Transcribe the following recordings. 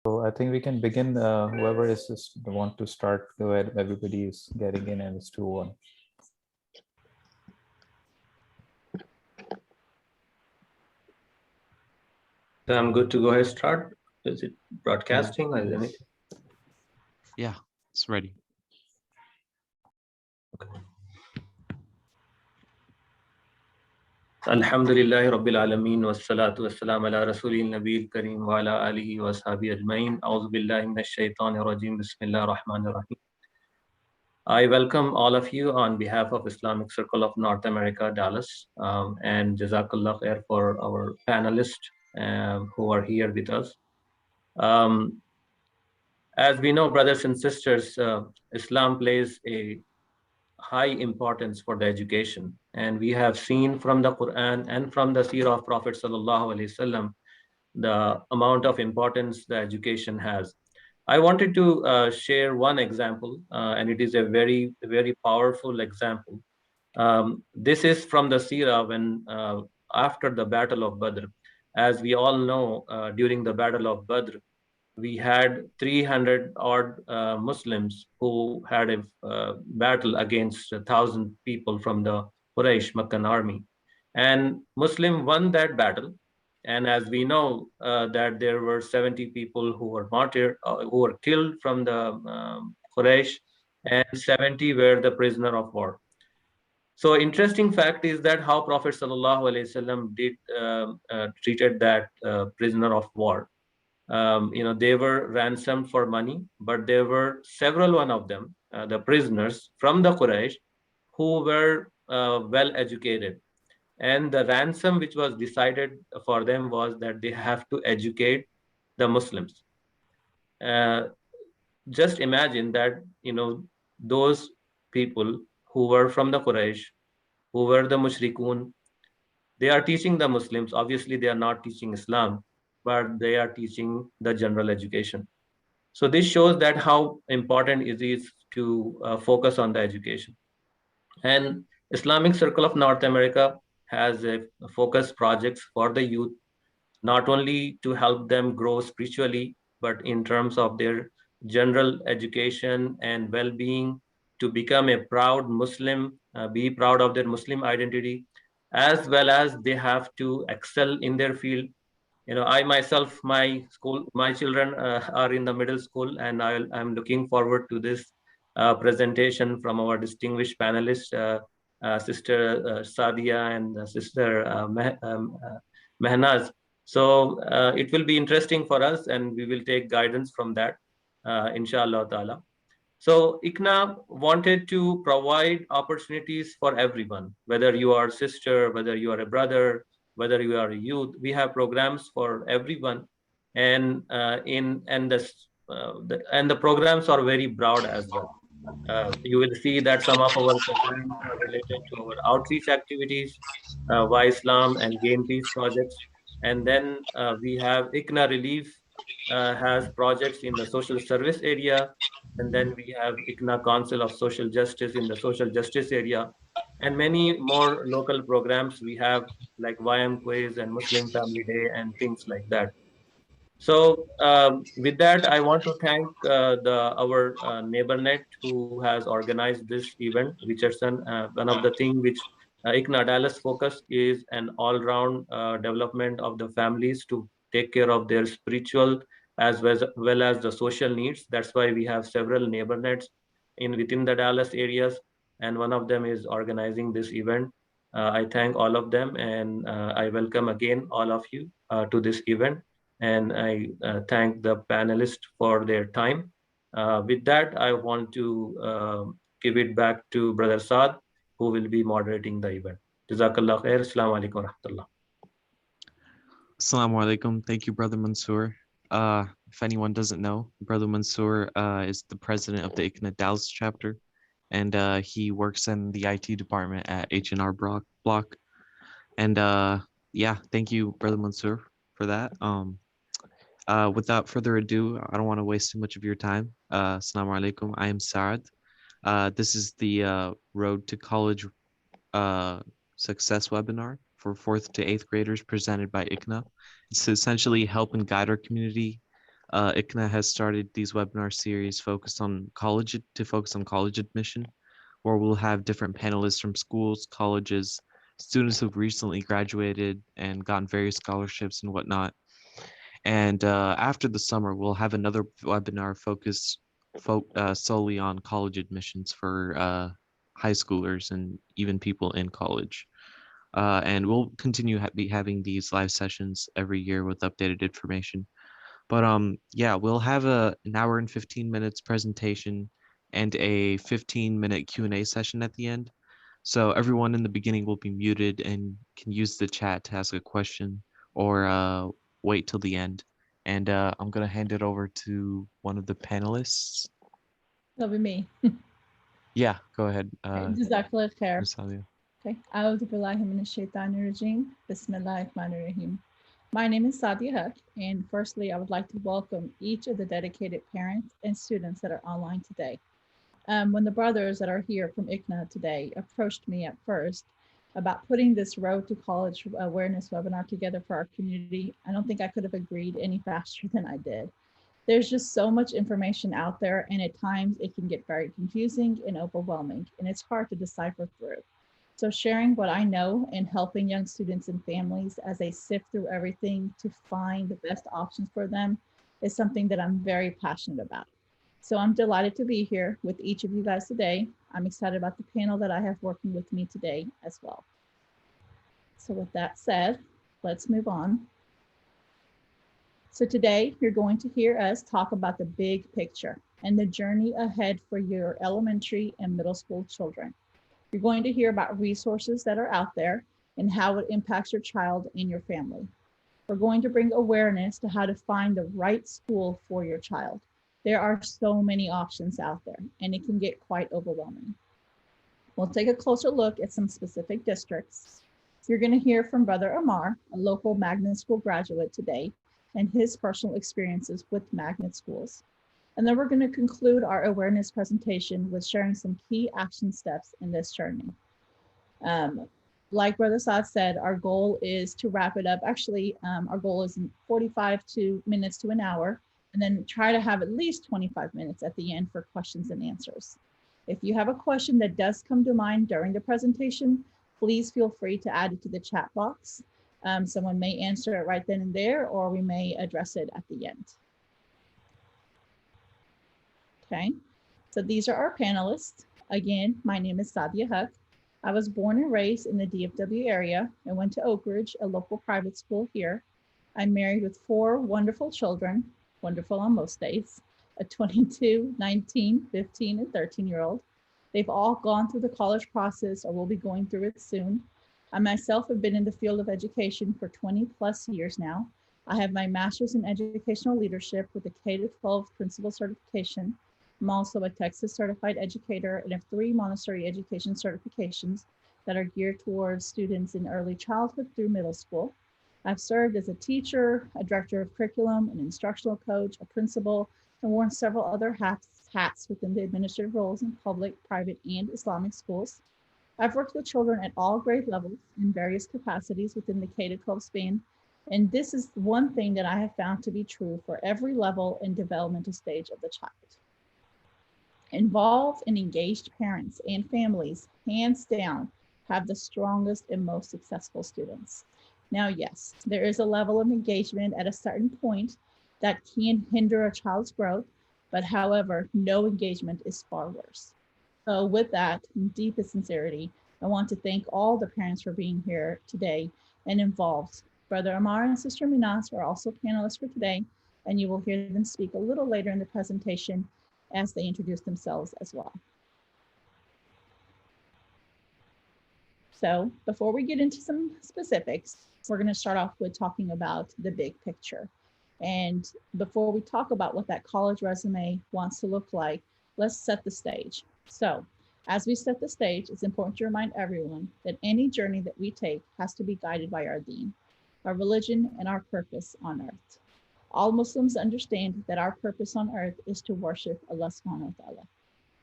So I think we can begin. Whoever is just want to start, go ahead. Everybody is getting in, and it's 2-1. So I'm good to go ahead. Start. Is it broadcasting or is anything? Yeah, it's ready. Alhamdulillahi Rabbil Alameen wassalatu wassalam ala Rasulil Nabil Kareem wa ala alihi wa sahbihi ajmain. A'udhu billahi minash shaitanir rajim. Bismillahir rahmanir rahim. I welcome all of you on behalf of Islamic Circle of North America, Dallas, and Jazakallah khair for our panelists who are here with us. Um, as we know, brothers and sisters, Islam plays a high importance for the education. And we have seen from the Quran and from the seerah of Prophet Sallallahu Alaihi Wasallam the amount of importance the education has. I wanted to share one example, and it is a very, very powerful example. This is from the seerah when after the Battle of Badr. As we all know, during the Battle of Badr, we had 300 odd Muslims who had a battle against 1,000 people from the Quraysh Meccan army. And Muslim won that battle. And as we know that there were 70 people who were martyred, who were killed from the Quraysh, and 70 were the prisoner of war. So interesting fact is that how Prophet Sallallahu Alaihi Wasallam did treated that prisoner of war. They were ransomed for money, but there were several one of them, the prisoners from the Quraysh, who were well educated. And the ransom which was decided for them was that they have to educate the Muslims. Uh, just imagine that, those people who were from the Quraysh, who were the mushrikun, they are teaching the Muslims. Obviously, they are not teaching Islam, but they are teaching the general education. So this shows that how important it is to focus on the education. And Islamic Circle of North America has a focus projects for the youth, not only to help them grow spiritually, but in terms of their general education and well-being, to become a proud Muslim, be proud of their Muslim identity, as well as they have to excel in their field. I myself, my children are in the middle school, and I'm looking forward to this presentation from our distinguished panelists, Sister Sadia and Sister Mehnaz. So it will be interesting for us, and we will take guidance from that, inshallah ta'ala. So ICNA wanted to provide opportunities for everyone, whether you are a sister, whether you are a brother, whether you are a youth. We have programs for everyone, and the programs are very broad as well. You will see that some of our programs are related to our outreach activities, Why Islam and Gain Peace projects. And then we have ICNA Relief has projects in the social service area. And then we have ICNA Council of Social Justice in the social justice area. And many more local programs we have, like YM Quiz and Muslim Family Day and things like that. So with that, I want to thank our NeighborNet who has organized this event, Richardson. One of the things which ICNA Dallas focus is an all-round development of the families to take care of their spiritual well as the social needs. That's why we have several NeighborNets within the Dallas areas, and one of them is organizing this event. I thank all of them, and I welcome again all of you to this event, and I thank the panelists for their time. With that, I want to give it back to Brother Saad, who will be moderating the event. Jazakallah khair. Assalamu alaikum wa rahmatullah. Assalamu alaikum. Thank you, Brother Mansoor. If anyone doesn't know, Brother Mansoor is the president of the ICNA Dallas chapter, and he works in the IT department at H&R Block. And yeah, thank you, Brother Mansoor, for that. Without further ado, I don't want to waste too much of your time. Assalamu alaikum. I am Saad. This is the Road to College Success webinar for 4th to 8th graders presented by ICNA. It's to essentially help and guide our community ICNA has started these webinar series focus on college admission, where we'll have different panelists from schools, colleges, students who've recently graduated and gotten various scholarships and whatnot. And after the summer, we'll have another webinar focused solely on college admissions for high schoolers and even people in college. And we'll continue be having these live sessions every year with updated information. But yeah, we'll have an hour and 15 minutes presentation and a 15-minute Q&A session at the end. So everyone in the beginning will be muted and can use the chat to ask a question or wait till the end. And I'm gonna hand it over to one of the panelists. That'll be me. Yeah, go ahead. Jazakallah khair. Ms. Sadia. Okay. A'udhu billahi minash shaitanir rajim. Bismillahir rahmanir rahim. My name is Sadia Haq, and firstly, I would like to welcome each of the dedicated parents and students that are online today. When the brothers that are here from ICNA today approached me at first about putting this Road to College awareness webinar together for our community, I don't think I could have agreed any faster than I did. There's just so much information out there, and at times it can get very confusing and overwhelming, and it's hard to decipher through. So sharing what I know and helping young students and families as they sift through everything to find the best options for them is something that I'm very passionate about. So I'm delighted to be here with each of you guys today. I'm excited about the panel that I have working with me today as well. So with that said, let's move on. So today you're going to hear us talk about the big picture and the journey ahead for your elementary and middle school children. You're going to hear about resources that are out there and how it impacts your child and your family. We're going to bring awareness to how to find the right school for your child. There are so many options out there, and it can get quite overwhelming. We'll take a closer look at some specific districts. You're going to hear from Brother Amar, a local magnet school graduate today, and his personal experiences with magnet schools. And then we're going to conclude our awareness presentation with sharing some key action steps in this journey. Like Brother Saad said, our goal is to wrap it up. Actually, our goal is 45 minutes to an hour, and then try to have at least 25 minutes at the end for questions and answers. If you have a question that does come to mind during the presentation, please feel free to add it to the chat box. Someone may answer it right then and there, or we may address it at the end. Okay, so these are our panelists. Again, my name is Sadia Haq. I was born and raised in the DFW area and went to Oak Ridge, a local private school here. I'm married with 4 wonderful children, wonderful on most days, a 22, 19, 15, and 13-year-old. They've all gone through the college process or will be going through it soon. I myself have been in the field of education for 20 plus years now. I have my master's in educational leadership with a K-12 principal certification. I'm also a Texas certified educator and have 3 Montessori education certifications that are geared towards students in early childhood through middle school. I've served as a teacher, a director of curriculum, an instructional coach, a principal, and worn several other hats within the administrative roles in public, private, and Islamic schools. I've worked with children at all grade levels in various capacities within the K-12 span, and this is one thing that I have found to be true for every level and developmental stage of the child. Involved and engaged parents and families, hands down, have the strongest and most successful students. Now, yes, there is a level of engagement at a certain point that can hinder a child's growth, but however, no engagement is far worse. So with that, in deepest sincerity, I want to thank all the parents for being here today and involved. Brother Amar and Sister Minas are also panelists for today, and you will hear them speak a little later in the presentation as they introduce themselves as well. So before we get into some specifics, we're going to start off with talking about the big picture. And before we talk about what that college resume wants to look like, let's set the stage. So as we set the stage, it's important to remind everyone that any journey that we take has to be guided by our deen, our religion, and our purpose on earth. All Muslims understand that our purpose on earth is to worship Allah subhanahu wa ta'ala.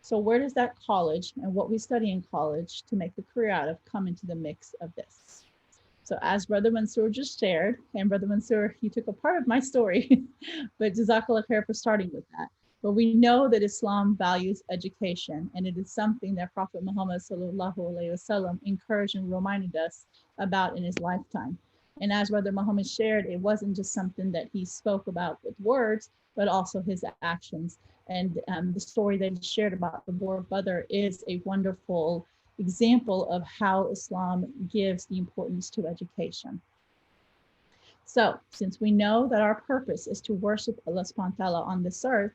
So where does that college and what we study in college to make the career out of come into the mix of this? So as Brother Mansour just shared, and Brother Mansour, you took a part of my story, but Jazakallah khair for starting with that. But we know that Islam values education, and it is something that Prophet Muhammad sallallahu alaihi wasallam encouraged and reminded us about in his lifetime. And as Brother Muhammad shared, it wasn't just something that he spoke about with words, but also his actions. And the story that he shared about the poor brother is a wonderful example of how Islam gives the importance to education. So, since we know that our purpose is to worship Allah subhanahu wa ta'ala on this earth,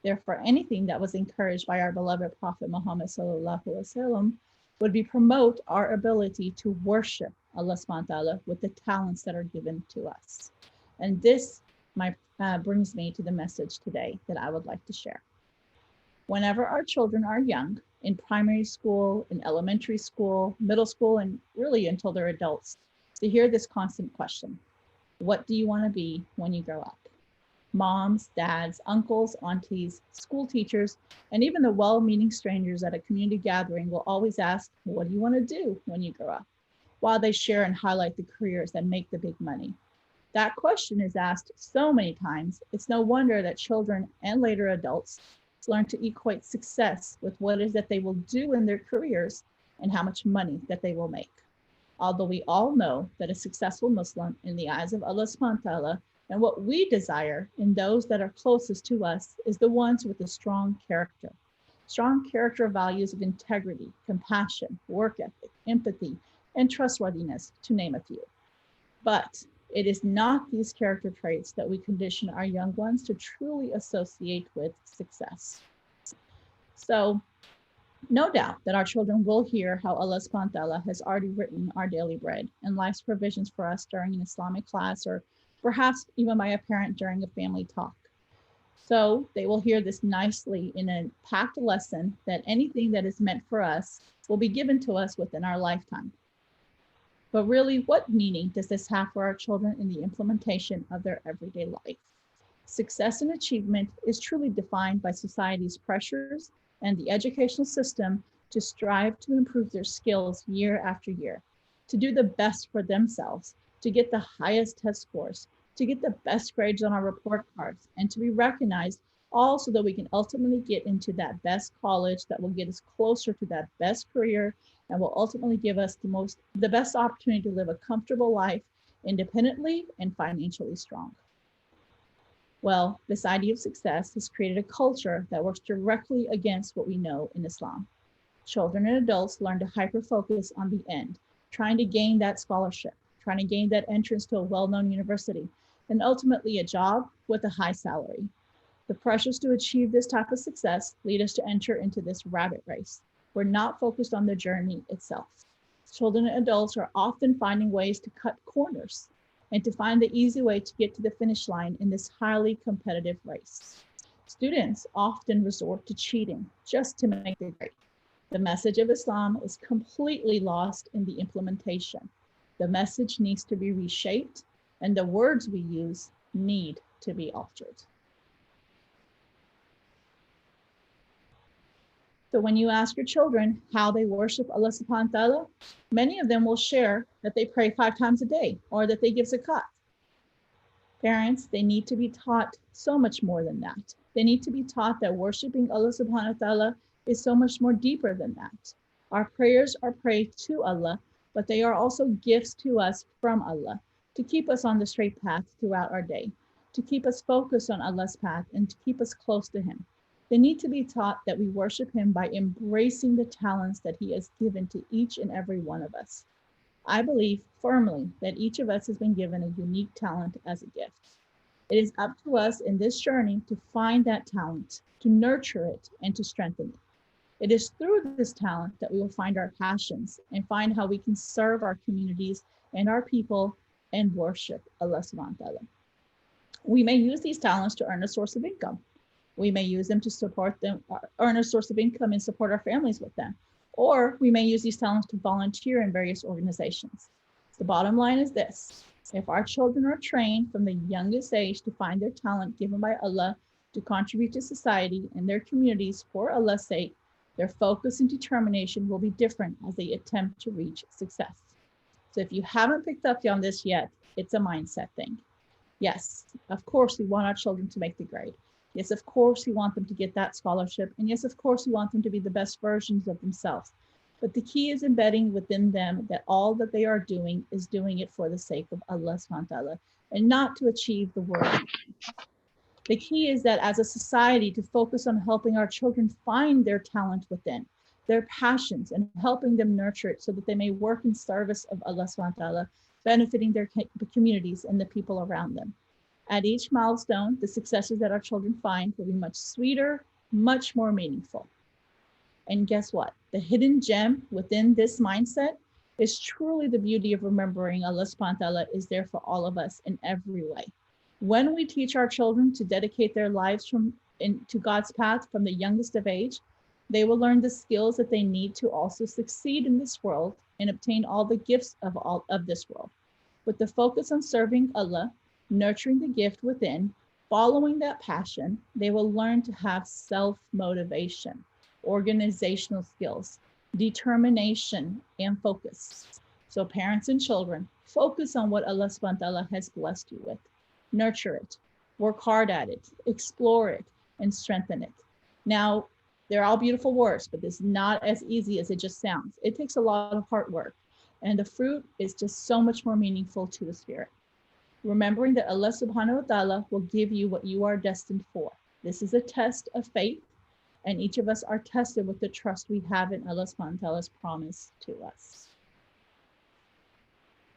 therefore anything that was encouraged by our beloved Prophet Muhammad sallallahu alaihi wasallam would be promote our ability to worship Allah subhanahu wa ta'ala with the talents that are given to us. And this brings me to the message today that I would like to share. Whenever our children are young, in primary school, in elementary school, middle school, and really until they're adults, to hear this constant question: what do you want to be when you grow up? Moms, dads, uncles, aunties, school teachers, and even the well-meaning strangers at a community gathering will always ask, what do you want to do when you grow up? While they share and highlight the careers that make the big money. That question is asked so many times, it's no wonder that children and later adults learn to equate success with what it is that they will do in their careers and how much money that they will make. Although we all know that a successful Muslim in the eyes of Allah subhanahu wa ta'ala and what we desire in those that are closest to us is the ones with a strong character values of integrity, compassion, work ethic, empathy, and trustworthiness, to name a few. But it is not these character traits that we condition our young ones to truly associate with success. So, no doubt that our children will hear how Allah subhanahu wa ta'ala has already written our daily bread and life's provisions for us during an Islamic class, or perhaps even by a parent during a family talk. So they will hear this nicely in a packed lesson that anything that is meant for us will be given to us within our lifetime. But really, what meaning does this have for our children in the implementation of their everyday life? Success and achievement is truly defined by society's pressures and the educational system to strive to improve their skills year after year, to do the best for themselves, to get the highest test scores, to get the best grades on our report cards, and to be recognized, all so that we can ultimately get into that best college that will get us closer to that best career and will ultimately give us the best opportunity to live a comfortable life independently and financially strong. Well, this idea of success has created a culture that works directly against what we know in Islam. Children and adults learn to hyper-focus on the end, trying to gain that scholarship, trying to gain that entrance to a well-known university, and ultimately a job with a high salary. The pressures to achieve this type of success lead us to enter into this rabbit race. We're not focused on the journey itself. Children and adults are often finding ways to cut corners and to find the easy way to get to the finish line in this highly competitive race. Students often resort to cheating just to make the grade. The message of Islam is completely lost in the implementation. The message needs to be reshaped, and the words we use need to be altered. So when you ask your children how they worship Allah subhanahu wa ta'ala, many of them will share that they pray 5 times a day or that they give zakat. Parents, they need to be taught so much more than that. They need to be taught that worshiping Allah subhanahu wa ta'ala is so much more deeper than that. Our prayers are prayed to Allah, but they are also gifts to us from Allah to keep us on the straight path throughout our day, to keep us focused on Allah's path and to keep us close to Him. They need to be taught that we worship Him by embracing the talents that He has given to each and every one of us. I believe firmly that each of us has been given a unique talent as a gift. It is up to us in this journey to find that talent, to nurture it, and to strengthen it. It is through this talent that we will find our passions and find how we can serve our communities and our people and worship Allah subhanahu wa ta'ala. We may use these talents to earn a source of income. We may use them to support them, earn a source of income and support our families with them. Or we may use these talents to volunteer in various organizations. The bottom line is this: if our children are trained from the youngest age to find their talent given by Allah to contribute to society and their communities for Allah's sake, their focus and determination will be different as they attempt to reach success. So if you haven't picked up on this yet, it's a mindset thing. Yes, of course, we want our children to make the grade. Yes, of course, we want them to get that scholarship. And yes, of course, we want them to be the best versions of themselves. But the key is embedding within them that all that they are doing is doing it for the sake of Allah subhanahu wa ta'ala and not to achieve the world. The key is that as a society to focus on helping our children find their talent within, their passions, and helping them nurture it so that they may work in service of Allah subhanahu wa ta'ala, benefiting their communities and the people around them. At each milestone, the successes that our children find will be much sweeter, much more meaningful. And guess what? The hidden gem within this mindset is truly the beauty of remembering Allah subhanahu wa ta'ala is there for all of us in every way. When we teach our children to dedicate their lives to God's path from the youngest of age, they will learn the skills that they need to also succeed in this world and obtain all the gifts of this world. With the focus on serving Allah, nurturing the gift within, following that passion, they will learn to have self-motivation, organizational skills, determination, and focus. So parents and children, focus on what Allah subhanahu wa ta'ala has blessed you with. Nurture it, work hard at it, explore it, and strengthen it. Now, they're all beautiful words, but it's not as easy as it just sounds. It takes a lot of hard work, and the fruit is just so much more meaningful to the spirit. Remembering that Allah subhanahu wa ta'ala will give you what you are destined for. This is a test of faith, and each of us are tested with the trust we have in Allah subhanahu wa ta'ala's promise to us.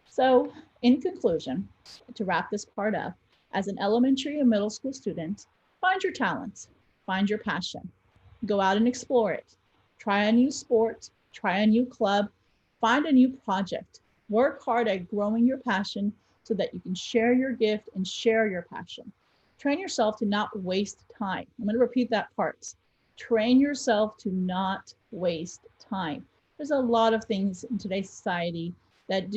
So, in conclusion, to wrap this part up, as an elementary and middle school student, find your talents, find your passion, go out and explore it, try a new sport, try a new club, find a new project, work hard at growing your passion so that you can share your gift and share your passion. Train yourself to not waste time. I'm going to repeat that part. Train yourself to not waste time. There's a lot of things in today's society that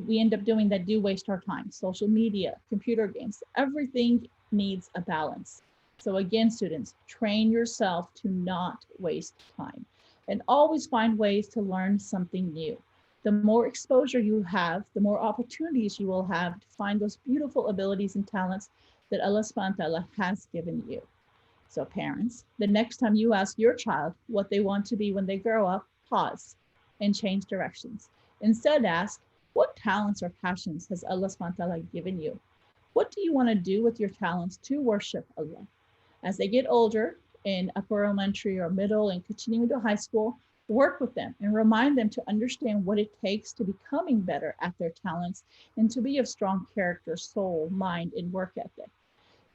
we end up doing that do waste our time. Social media, computer games, everything needs a balance. So again, students, train yourself to not waste time and always find ways to learn something new. The more exposure you have, the more opportunities you will have to find those beautiful abilities and talents that Allah subhanahu wa ta'ala has given you. So parents, the next time you ask your child what they want to be when they grow up, pause and change directions. Instead, ask, what talents or passions has Allah subhanahu wa ta'ala given you? What do you want to do with your talents to worship Allah? As they get older in upper elementary or middle and continuing to high school, work with them and remind them to understand what it takes to becoming better at their talents and to be of strong character, soul, mind, and work ethic.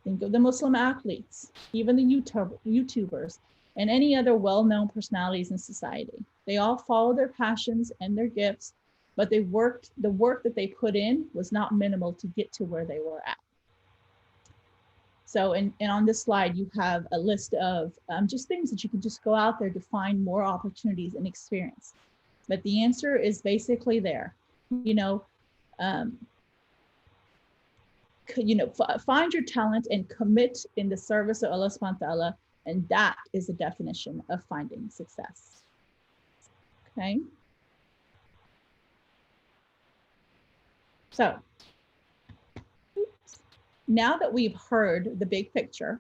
Think of the Muslim athletes, even the YouTubers, and any other well-known personalities in society. They all follow their passions and their gifts, but the work that they put in was not minimal to get to where they were at. So, and on this slide, you have a list of just things that you can just go out there to find more opportunities and experience. But the answer is basically there. Find your talent and commit in the service of Allah subhanahu wa ta'ala, and that is the definition of finding success. Okay. So, now that we've heard the big picture,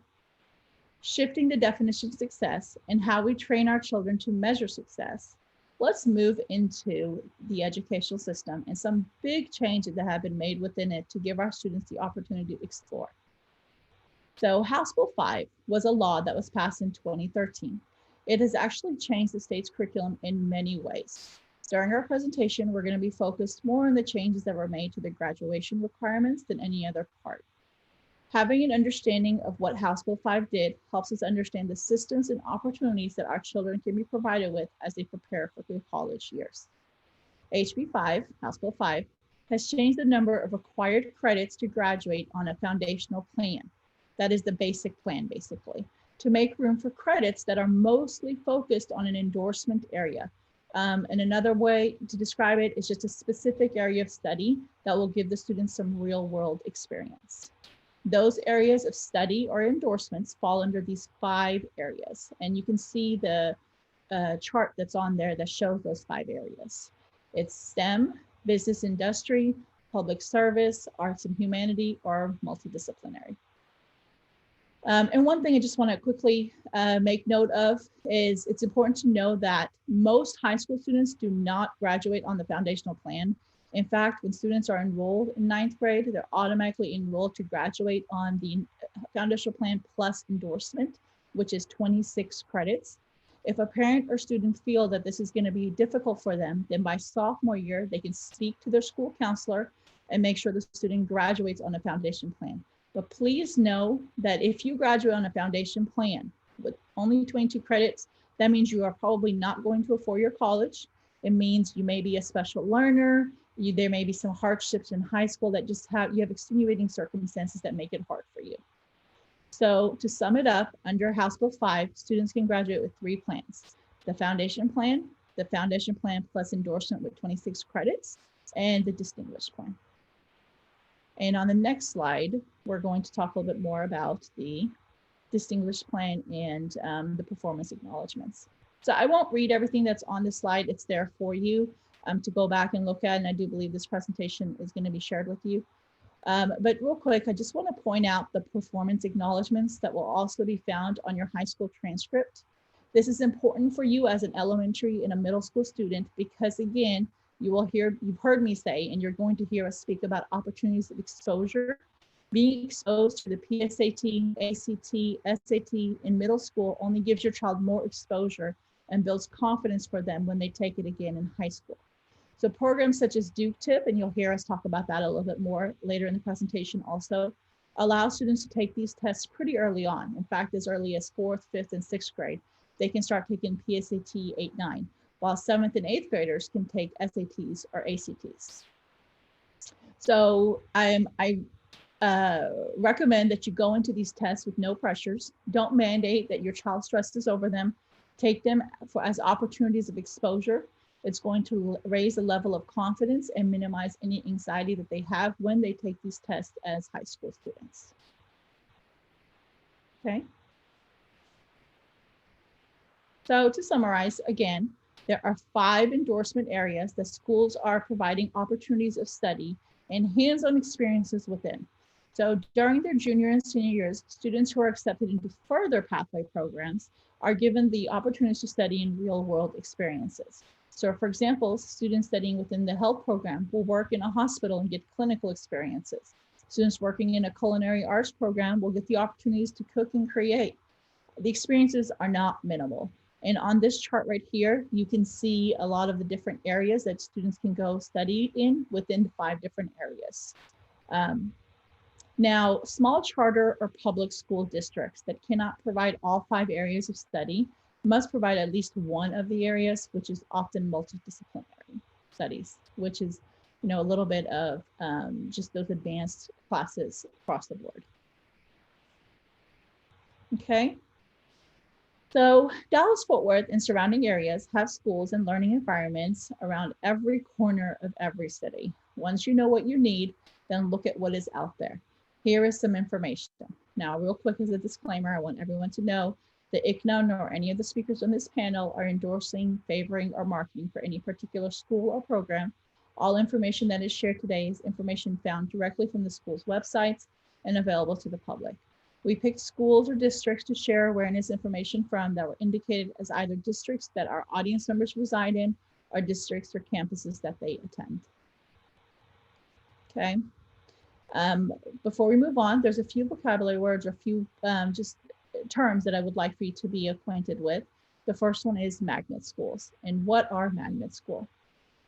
shifting the definition of success and how we train our children to measure success, let's move into the educational system and some big changes that have been made within it to give our students the opportunity to explore. So House Bill 5 was a law that was passed in 2013. It has actually changed the state's curriculum in many ways. During our presentation, we're going to be focused more on the changes that were made to the graduation requirements than any other part. Having an understanding of what House Bill 5 did helps us understand the systems and opportunities that our children can be provided with as they prepare for their college years. HB 5, House Bill 5, has changed the number of required credits to graduate on a foundational plan. That is the basic plan, basically, to make room for credits that are mostly focused on an endorsement area. And another way to describe it is just a specific area of study that will give the students some real-world experience. Those areas of study or endorsements fall under these 5 areas. And you can see the chart that's on there that shows those 5 areas. It's STEM, business industry, public service, arts and humanity, or multidisciplinary. And one thing I just want to quickly make note of is it's important to know that most high school students do not graduate on the foundational plan. In fact, when students are enrolled in 9th grade, they're automatically enrolled to graduate on the foundational plan plus endorsement, which is 26 credits. If a parent or student feel that this is going to be difficult for them, then by sophomore year, they can speak to their school counselor and make sure the student graduates on a foundation plan. But please know that if you graduate on a foundation plan with only 22 credits, that means you are probably not going to a four-year college. It means you may be a special learner. There may be some hardships in high school that you have extenuating circumstances that make it hard for you. So to sum it up, under House Bill 5, students can graduate with 3 plans: the foundation plan plus endorsement with 26 credits, and the distinguished plan. And on the next slide, we're going to talk a little bit more about the distinguished plan and the performance acknowledgements. So I won't read everything that's on this slide. It's there for you to go back and look at, and I do believe this presentation is going to be shared with you. But real quick, I just want to point out the performance acknowledgements that will also be found on your high school transcript. This is important for you as an elementary and a middle school student because, again, you've heard me say, and you're going to hear us speak about opportunities of exposure. Being exposed to the PSAT, ACT, SAT in middle school only gives your child more exposure and builds confidence for them when they take it again in high school. So programs such as Duke Tip, and you'll hear us talk about that a little bit more later in the presentation also, allow students to take these tests pretty early on. In fact, as early as 4th, 5th, and 6th grade, they can start taking PSAT 8-9, while 7th and 8th graders can take SATs or ACTs. So I recommend that you go into these tests with no pressures. Don't mandate that your child stresses over them. Take them as opportunities of exposure. It's going to raise the level of confidence and minimize any anxiety that they have when they take these tests as high school students. Okay. So to summarize, again, there are 5 endorsement areas that schools are providing opportunities of study and hands-on experiences within. So during their junior and senior years, students who are accepted into further pathway programs are given the opportunities to study in real-world experiences. So for example, students studying within the health program will work in a hospital and get clinical experiences. Students working in a culinary arts program will get the opportunities to cook and create. The experiences are not minimal. And on this chart right here, you can see a lot of the different areas that students can go study in within the 5 different areas. Now, small charter or public school districts that cannot provide all 5 areas of study must provide at least one of the areas, which is often multidisciplinary studies, which is, a little bit of just those advanced classes across the board. Okay. So Dallas-Fort Worth and surrounding areas have schools and learning environments around every corner of every city. Once you know what you need, then look at what is out there. Here is some information. Now, real quick as a disclaimer, I want everyone to know that ICNA nor any of the speakers on this panel are endorsing, favoring, or marketing for any particular school or program. All information that is shared today is information found directly from the school's websites and available to the public. We picked schools or districts to share awareness information from that were indicated as either districts that our audience members reside in or districts or campuses that they attend. Okay. Before we move on, there's a few vocabulary words or a few just terms that I would like for you to be acquainted with. The first one is magnet schools. And what are magnet schools?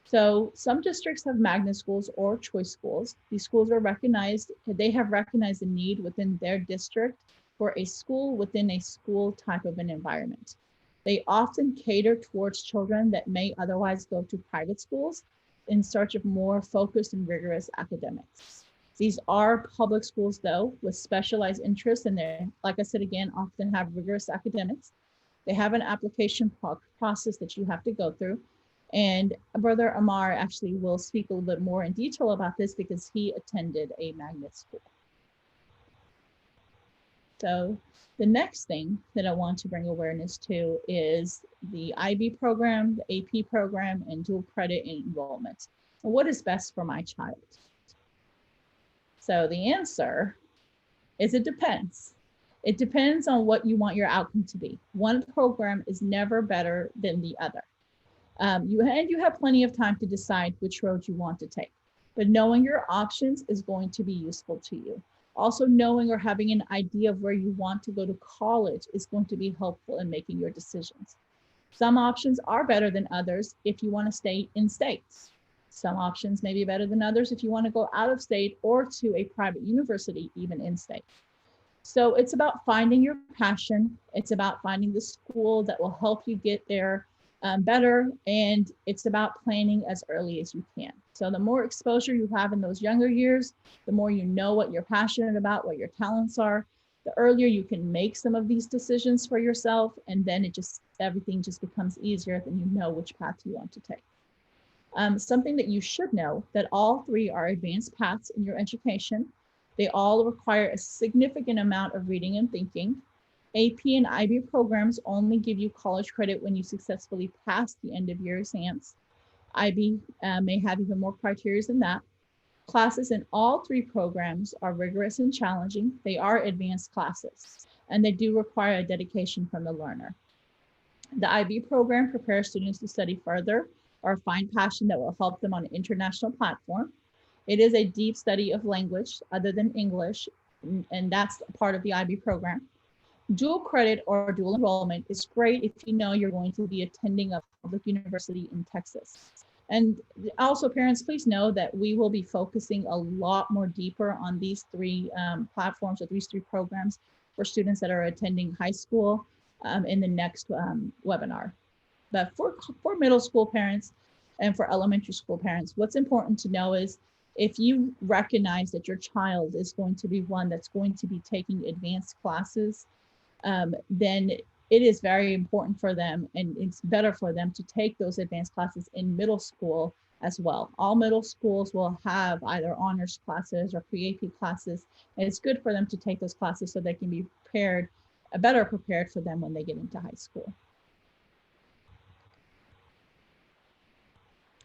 So some districts have magnet schools or choice schools. These schools are recognized, they have recognized the need within their district for a school within a school type of an environment. They often cater towards children that may otherwise go to private schools in search of more focused and rigorous academics. These are public schools though, with specialized interests, and they, like I said again, often have rigorous academics. They have an application process that you have to go through. And Brother Amar actually will speak a little bit more in detail about this because he attended a magnet school. So the next thing that I want to bring awareness to is the IB program, the AP program, and dual credit enrollment. What is best for my child? So the answer is it depends. It depends on what you want your outcome to be. One program is never better than the other. You have plenty of time to decide which road you want to take, but knowing your options is going to be useful to you. Also, knowing or having an idea of where you want to go to college is going to be helpful in making your decisions. Some options are better than others if you want to stay in states. Some options may be better than others if you want to go out of state or to a private university, even in state. So it's about finding your passion. It's about finding the school that will help you get there better. And it's about planning as early as you can. So the more exposure you have in those younger years, the more you know what you're passionate about, what your talents are, the earlier you can make some of these decisions for yourself. And then everything just becomes easier than you know which path you want to take. Something that you should know that all three are advanced paths in your education. They all require a significant amount of reading and thinking. AP and IB programs only give you college credit when you successfully pass the end of year exams. IB may have even more criteria than that. Classes in all three programs are rigorous and challenging. They are advanced classes, and they do require a dedication from the learner. The IB program prepares students to study further or find passion that will help them on an international platform. It is a deep study of language other than English, and that's a part of the IB program. Dual credit or dual enrollment is great if you know you're going to be attending a public university in Texas. And also, parents, please know that we will be focusing a lot more deeper on these three platforms or these three programs for students that are attending high school in the next webinar. But for middle school parents and for elementary school parents, what's important to know is if you recognize that your child is going to be one that's going to be taking advanced classes, then it is very important for them, and it's better for them to take those advanced classes in middle school as well. All middle schools will have either honors classes or pre-AP classes, and it's good for them to take those classes so they can be prepared, better prepared for them when they get into high school.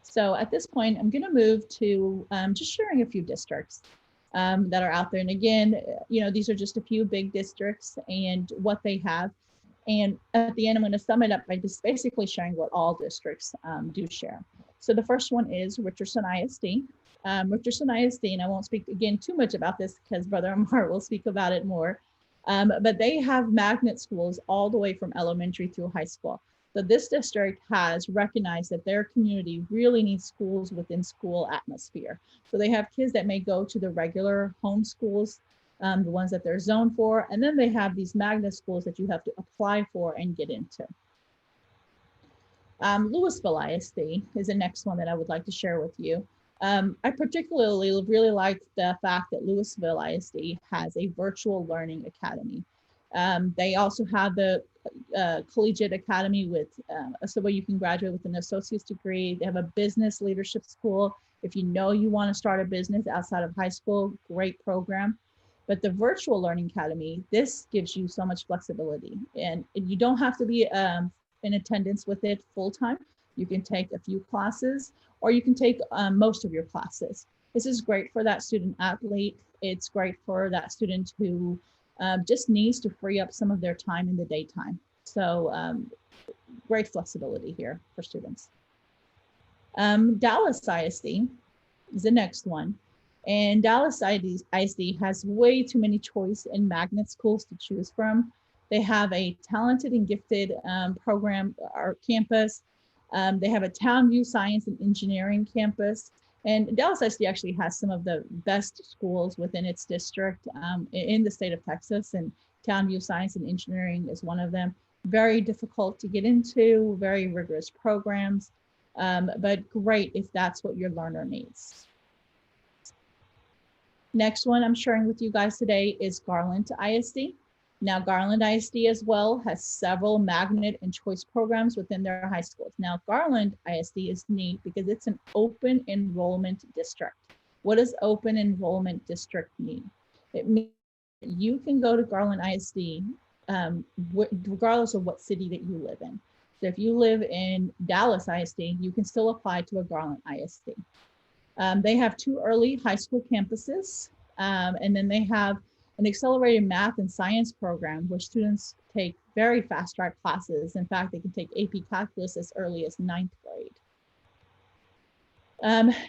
So at this point, I'm going to move to just sharing a few districts that are out there. And again, these are just a few big districts and what they have. And at the end, I'm going to sum it up by just basically sharing what all districts do share. So the first one is Richardson ISD. Richardson ISD, and I won't speak again too much about this because Brother Amar will speak about it more, but they have magnet schools all the way from elementary through high school. So this district has recognized that their community really needs schools within school atmosphere. So they have kids that may go to the regular home schools, the ones that they're zoned for, and then they have these magnet schools that you have to apply for and get into. Louisville ISD is the next one that I would like to share with you. I particularly really like the fact that Louisville ISD has a virtual learning academy. They also have the collegiate academy with so where you can graduate with an associate's degree. They have a business leadership school. If you know you want to start a business outside of high school, great program. But the virtual learning academy, this gives you so much flexibility, and you don't have to be in attendance with it full time. You can take a few classes, or you can take most of your classes. This is great for that student athlete. It's great for that student who just needs to free up some of their time in the daytime. So great flexibility here for students. Dallas ISD is the next one. And Dallas ISD has way too many choice and magnet schools to choose from. They have a talented and gifted program or campus. They have a Townview Science and Engineering campus. And Dallas ISD actually has some of the best schools within its district in the state of Texas, and Townview Science and Engineering is one of them. Very difficult to get into, very rigorous programs, but great if that's what your learner needs. Next one I'm sharing with you guys today is Garland ISD. Now, Garland ISD as well has several magnet and choice programs within their high schools. Now, Garland ISD is neat because it's an open enrollment district. What does open enrollment district mean? It means you can go to Garland ISD regardless of what city that you live in. So if you live in Dallas ISD, you can still apply to a Garland ISD. They have 2 early high school campuses, and then they have an accelerated math and science program where students take very fast track classes. In fact, they can take AP Calculus as early as 9th grade.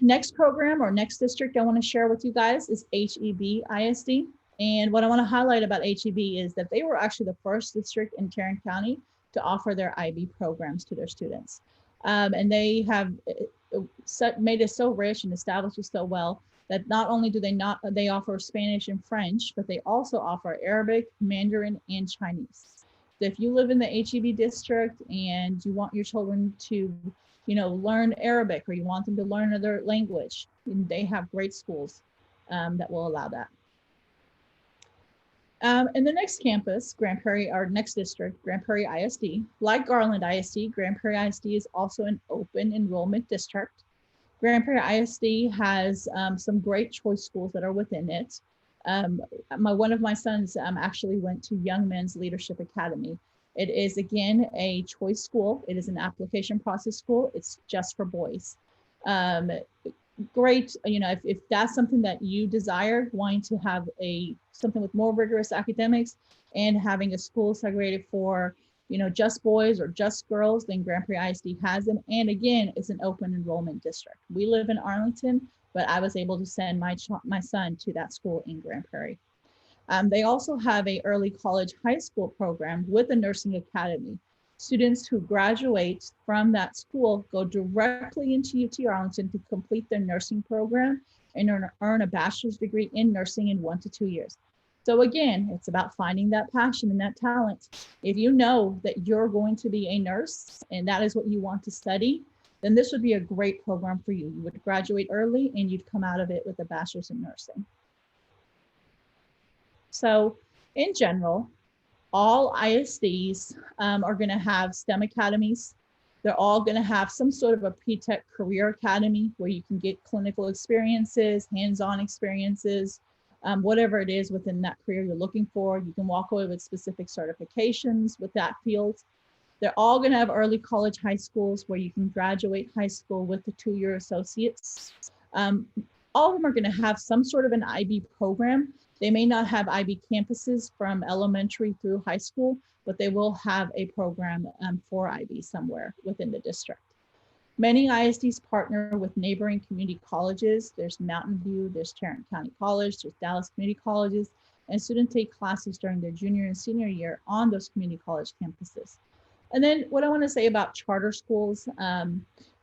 Next program or next district I want to share with you guys is HEB ISD. And what I want to highlight about HEB is that they were actually the first district in Tarrant County to offer their IB programs to their students. And they have made it so rich and established it so well that not only do they offer Spanish and French, but they also offer Arabic, Mandarin, and Chinese. So if you live in the HEB district and you want your children to, learn Arabic, or you want them to learn another language, they have great schools that will allow that. And the next campus, Grand Prairie, our next district, Grand Prairie ISD, like Garland ISD, Grand Prairie ISD is also an open enrollment district. Grand Prairie ISD has some great choice schools that are within it. One of my sons actually went to Young Men's Leadership Academy. It is, again, a choice school. It is an application process school. It's just for boys. Great, if that's something that you desire, wanting to have something with more rigorous academics and having a school segregated for, just boys or just girls, then Grand Prairie ISD has them. And again, it's an open enrollment district. We live in Arlington, but I was able to send my son to that school in Grand Prairie. They also have a early college high school program with a nursing academy. Students who graduate from that school go directly into UT Arlington to complete their nursing program and earn a bachelor's degree in nursing in 1 to 2 years. So again, it's about finding that passion and that talent. If you know that you're going to be a nurse and that is what you want to study, then this would be a great program for you. You would graduate early and you'd come out of it with a bachelor's in nursing. So in general, all ISDs are going to have STEM academies. They're all going to have some sort of a P-TECH career academy where you can get clinical experiences, hands-on experiences, whatever it is within that career you're looking for. You can walk away with specific certifications with that field. They're all going to have early college high schools where you can graduate high school with the 2-year associates. All of them are going to have some sort of an IB program. They may not have IB campuses from elementary through high school, but they will have a program for IB somewhere within the district. Many ISDs partner with neighboring community colleges. There's Mountain View, there's Tarrant County College, there's Dallas Community Colleges, and students take classes during their junior and senior year on those community college campuses. And then what I want to say about charter schools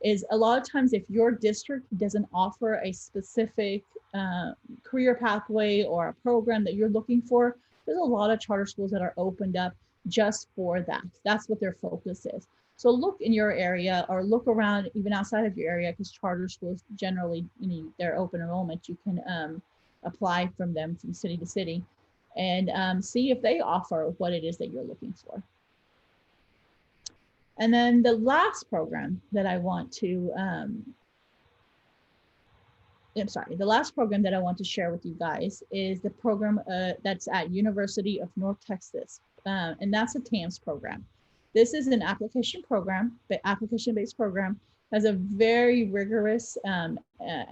is a lot of times if your district doesn't offer a specific career pathway or a program that you're looking for, there's a lot of charter schools that are opened up just for that. That's what their focus is. So look in your area or look around even outside of your area, because charter schools generally, they're open enrollment. You can apply from them from city to city and see if they offer what it is that you're looking for. And then the last program that I want to, the last program that I want to share with you guys is the program that's at University of North Texas, and that's a TAMS program. This is an application-based program, has a very rigorous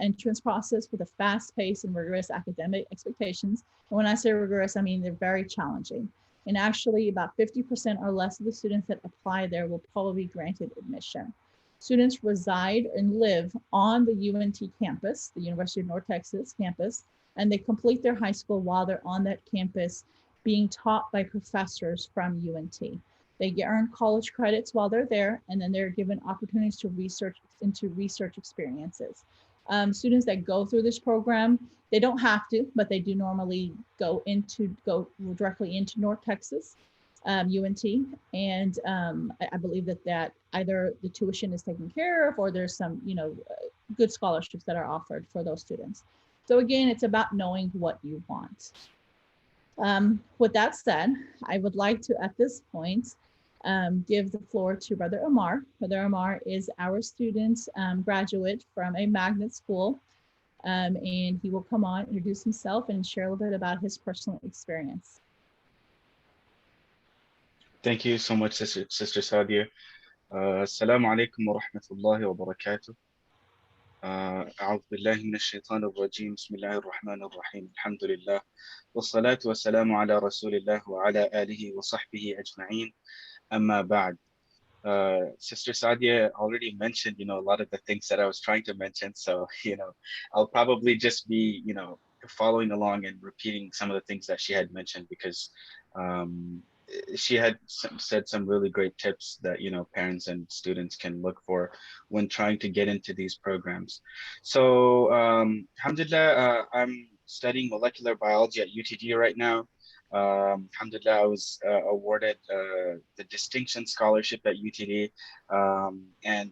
entrance process with a fast-paced and rigorous academic expectations. And when I say rigorous, I mean they're very challenging. And actually about 50% or less of the students that apply there will probably be granted admission. Students reside and live on the UNT campus, the University of North Texas campus, and they complete their high school while they're on that campus being taught by professors from UNT. They earn college credits while they're there, and then they're given opportunities to research experiences. Students that go through this program, they don't have to, but they do normally go directly into North Texas, UNT. And I believe that either the tuition is taken care of or there's some, good scholarships that are offered for those students. So again, it's about knowing what you want. With that said, I would like to, at this point, give the floor to Brother Omar. Brother Omar is our student graduate from a magnet school, and he will come on, introduce himself, and share a little bit about his personal experience. Thank you so much, Sister Sadia. Assalamu alaikum wa rahmatullahi wa barakatuh. أعوذ بالله من الشيطان الرجيم بسم الله الرحمن الرحيم الحمد لله والصلاة والسلام على رسول الله وعلى آله وصحبه أجمعين أما بعد. Sister Sadia already mentioned, a lot of the things that I was trying to mention. So, I'll probably just be, following along and repeating some of the things that she had mentioned because um, she had said some really great tips that, parents and students can look for when trying to get into these programs. So, alhamdulillah, I'm studying molecular biology at UTD right now. Alhamdulillah, I was awarded the distinction scholarship at UTD, and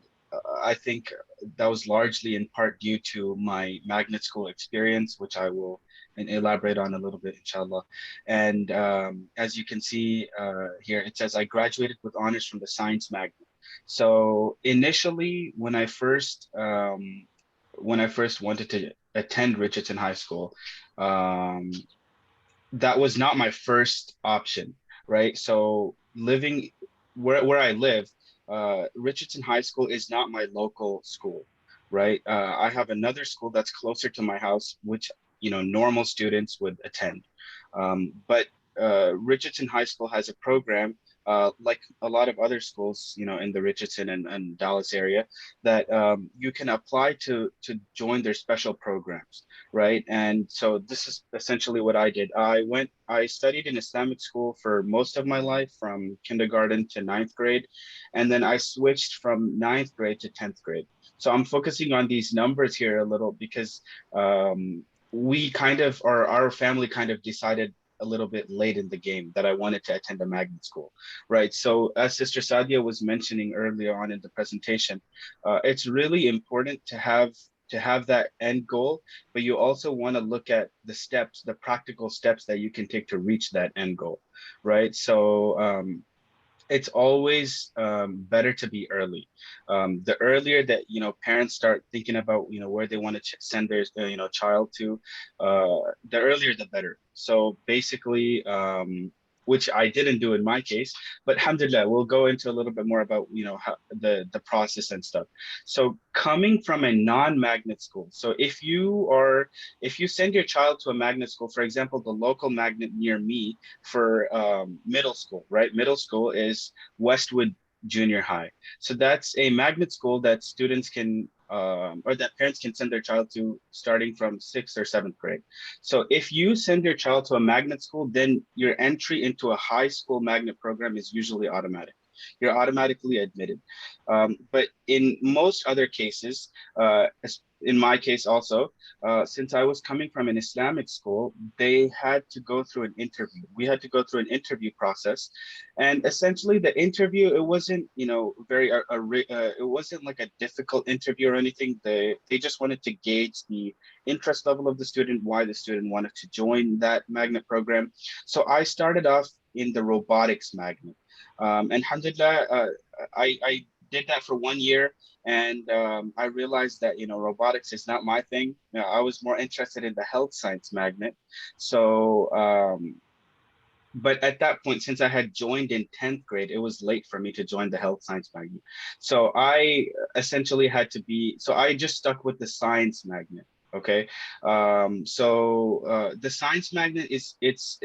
I think that was largely in part due to my magnet school experience, which I will elaborate on a little bit, inshallah. And as you can see here, it says I graduated with honors from the science magnet. So initially, when I first wanted to attend Richardson High School, um, that was not my first option, right? So living where I live, Richardson High School is not my local school, right? I have another school that's closer to my house, which normal students would attend. But Richardson High School has a program, like a lot of other schools, in the Richardson and Dallas area, that you can apply to join their special programs, right? And so this is essentially what I did. I studied in Islamic school for most of my life, from kindergarten to ninth grade, and then I switched from ninth grade to 10th grade. So I'm focusing on these numbers here a little because we kind of, or our family kind of decided a little bit late in the game that I wanted to attend a magnet school, right? So as Sister Sadia was mentioning earlier on in the presentation, it's really important to have that end goal, but you also want to look at the steps, the practical steps that you can take to reach that end goal, right? So it's always better to be early. The earlier that parents start thinking about where they want to send their child to, the earlier the better. So basically, which I didn't do in my case, but alhamdulillah, we'll go into a little bit more about how the process and stuff. So coming from a non-magnet school, so if you send your child to a magnet school, for example, the local magnet near me for middle school, right? Middle school is Westwood Junior High. So that's a magnet school that students can or that parents can send their child to starting from 6th or 7th grade. So if you send your child to a magnet school, then your entry into a high school magnet program is usually automatic. You're automatically admitted. But in most other cases, in my case also, since I was coming from an Islamic school, they had to go through an interview. We had to go through an interview process, and essentially the interview, it wasn't it wasn't like a difficult interview or anything. They just wanted to gauge the interest level of the student, why the student wanted to join that magnet program. So I started off in the robotics magnet. And alhamdulillah, I did that for 1 year, and I realized that robotics is not my thing. I was more interested in the health science magnet. So but at that point, since I had joined in 10th grade, it was late for me to join the health science magnet. So I essentially so I just stuck with the science magnet. Okay. The science magnet it's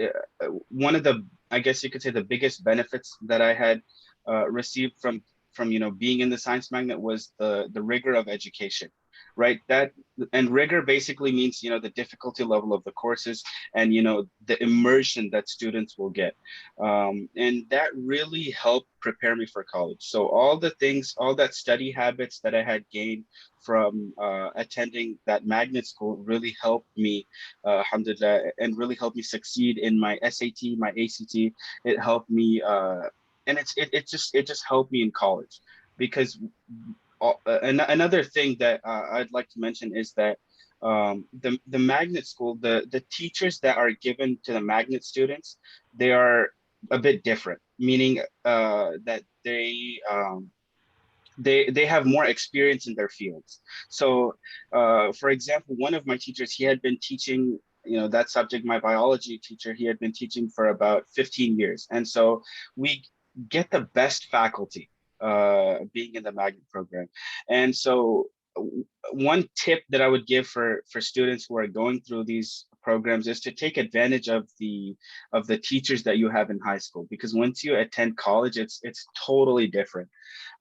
one of the, I guess you could say, the biggest benefits that I had received from being in the science magnet was the rigor of education, right? And rigor basically means the difficulty level of the courses and the immersion that students will get, and that really helped prepare me for college. So all that study habits that I had gained from attending that magnet school really helped me, alhamdulillah, and really helped me succeed in my SAT, my ACT. It helped me, and it just helped me in college, because another thing that I'd like to mention is that the magnet school, the teachers that are given to the magnet students, they are a bit different, meaning that they have more experience in their fields. So for example, one of my teachers, he had been teaching that subject, my biology teacher, he had been teaching for about 15 years. And so we get the best faculty being in the magnet program. And so one tip that I would give for students who are going through these programs is to take advantage of the teachers that you have in high school, because once you attend college, it's totally different.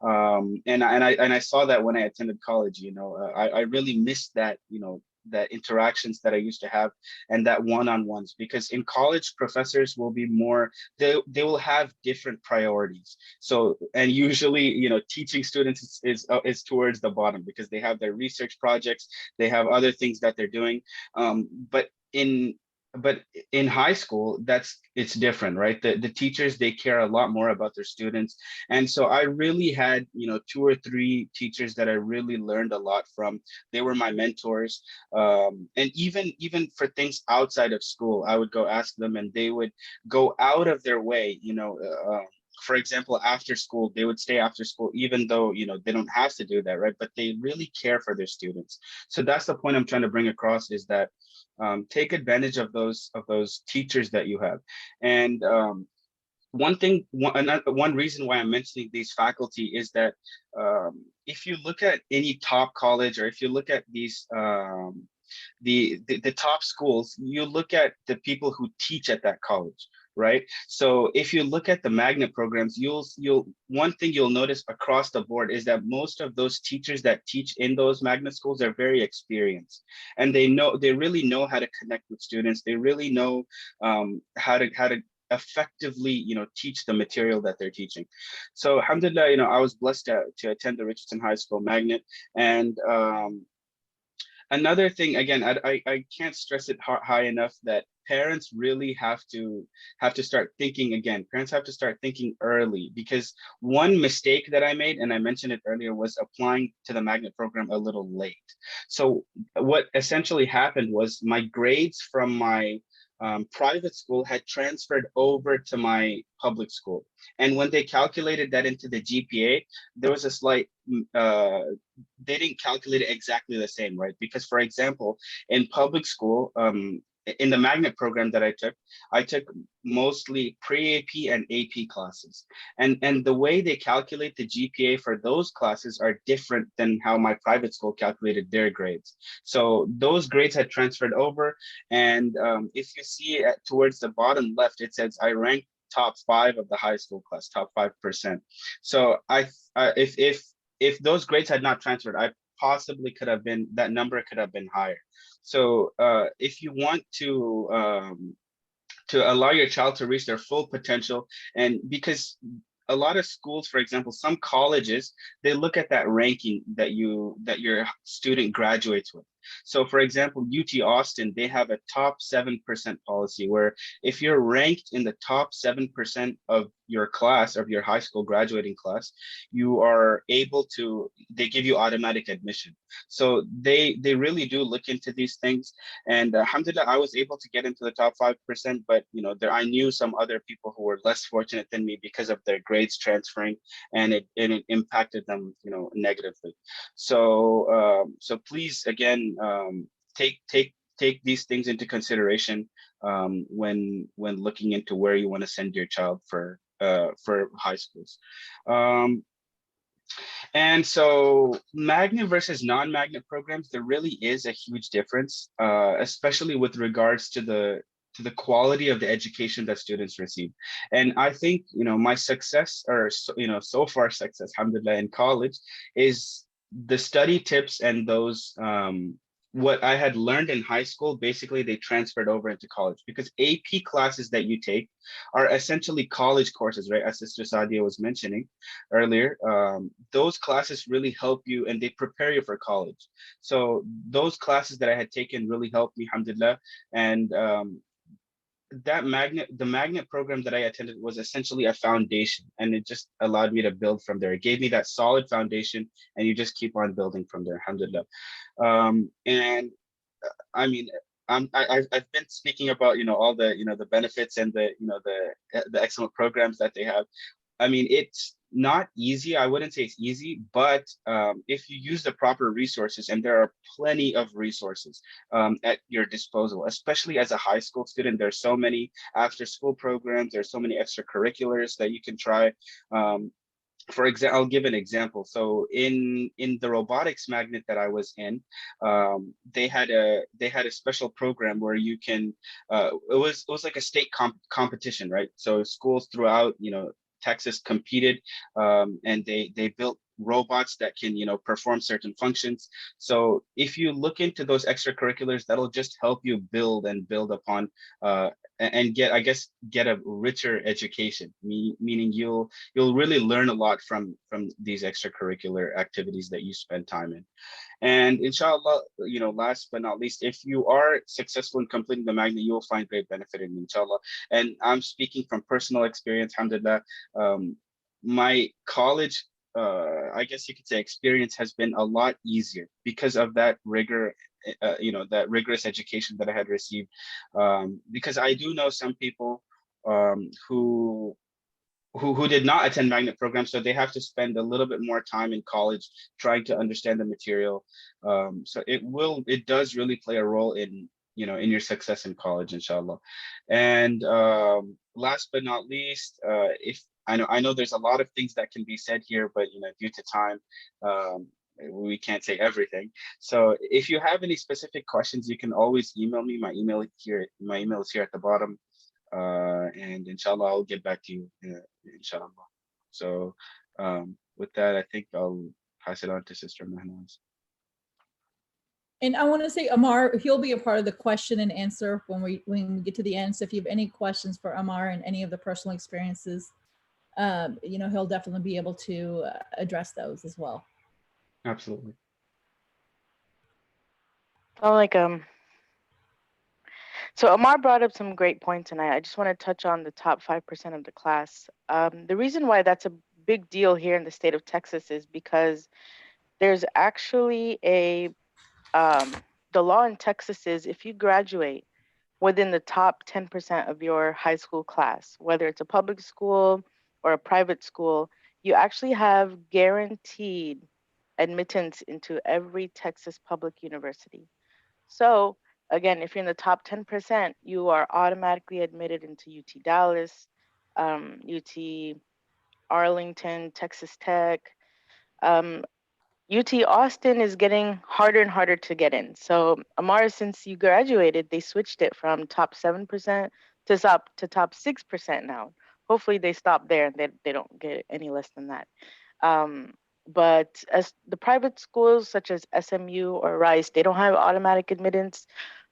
And I saw that when I attended college. I really missed that, that interactions that I used to have, and that one-on-ones, because in college professors will be more, they will have different priorities. So, and usually, teaching students is towards the bottom, because they have their research projects, they have other things that they're doing. But in high school, it's different, right? The teachers, they care a lot more about their students. And so I really had, 2 or 3 teachers that I really learned a lot from. They were my mentors. And even for things outside of school, I would go ask them, and they would go out of their way. For example, after school, they would stay after school, even though, they don't have to do that, right? But they really care for their students. So that's the point I'm trying to bring across, is that take advantage of those teachers that you have. And one reason why I'm mentioning these faculty is that if you look at any top college, or if you look at these the top schools, you look at the people who teach at that college, right? So if you look at the magnet programs, one thing you'll notice across the board is that most of those teachers that teach in those magnet schools are very experienced, and they really know how to connect with students. They really know how to effectively teach the material that they're teaching. So alhamdulillah, I was blessed to attend the Richardson High School magnet. And another thing, again, I can't stress it high enough, that parents really have to start thinking again. Parents have to start thinking early, because one mistake that I made, and I mentioned it earlier, was applying to the magnet program a little late. So what essentially happened was my grades from my private school had transferred over to my public school. And when they calculated that into the GPA, there was a slight, they didn't calculate it exactly the same, right? Because, for example, in public school, in the magnet program that I took mostly pre-AP and AP classes. And the way they calculate the GPA for those classes are different than how my private school calculated their grades. So those grades had transferred over. And if you see towards the bottom left, it says I ranked top 5 of the high school class, top 5%. So if those grades had not transferred, I possibly could have been, that number could have been higher. So if you want to allow your child to reach their full potential, and because a lot of schools, for example, some colleges, they look at that ranking that your student graduates with. So, for example, UT Austin, they have a top 7% policy, where if you're ranked in the top 7% of your class, of your high school graduating class, you are able to, they give you automatic admission. So they really do look into these things. And alhamdulillah, I was able to get into the top 5%, but I knew some other people who were less fortunate than me because of their grades transferring, and it impacted them, negatively. So so please, again, take these things into consideration when looking into where you want to send your child for high schools. And so magnet versus non-magnet programs, there really is a huge difference, especially with regards to the quality of the education that students receive. And I think, my success, or so far success, alhamdulillah, in college, is the study tips and those what I had learned in high school, basically they transferred over into college, because AP classes that you take are essentially college courses, right? As Sister Sadia was mentioning earlier, those classes really help you, and they prepare you for college. So those classes that I had taken really helped me, alhamdulillah. And the magnet program that I attended was essentially a foundation, and it just allowed me to build from there. It gave me that solid foundation, and you just keep on building from there, alhamdulillah. And I mean, I've been speaking about all the the benefits and the the excellent programs that they have. I mean, it's not easy. I wouldn't say it's easy, but if you use the proper resources, and there are plenty of resources at your disposal, especially as a high school student, there's so many after school programs, there's so many extracurriculars that you can try. For example, I'll give an example. So in the robotics magnet that I was in, they had a special program where you can it was like a state competition, right? So schools throughout, Texas competed, and they built robots that can, perform certain functions. So if you look into those extracurriculars, that'll just help you build and build upon, and get, I guess, get a richer education. Meaning you'll really learn a lot from these extracurricular activities that you spend time in. And inshallah, last but not least, if you are successful in completing the magnet, you will find great benefit in, inshallah. And I'm speaking from personal experience, alhamdulillah. My college, I guess you could say, experience has been a lot easier because of that rigor, that rigorous education that I had received. Because I do know some people who did not attend magnet programs, so they have to spend a little bit more time in college trying to understand the material. So it does really play a role in, in your success in college, inshallah. And last but not least, if I know there's a lot of things that can be said here, but due to time, we can't say everything. So if you have any specific questions, you can always email me. My email is here at the bottom. And inshallah, I'll get back to you, inshallah. So with that, I think I'll pass it on to Sister Mahnaz. And I want to say, Amar, he'll be a part of the question and answer when we get to the end. So if you have any questions for Amar and any of the personal experiences, he'll definitely be able to address those as well. Absolutely. So Amar brought up some great points, and I just want to touch on the top 5% of the class. The reason why that's a big deal here in the state of Texas is because there's actually the law in Texas is if you graduate within the top 10% of your high school class, whether it's a public school or a private school, you actually have guaranteed admittance into every Texas public university. So again, if you're in the top 10%, you are automatically admitted into UT Dallas, UT Arlington, Texas Tech. UT Austin is getting harder and harder to get in. So Amara, since you graduated, they switched it from top 7% to top 6% now. Hopefully they stop there and they don't get any less than that. But as the private schools such as SMU or Rice, they don't have automatic admittance.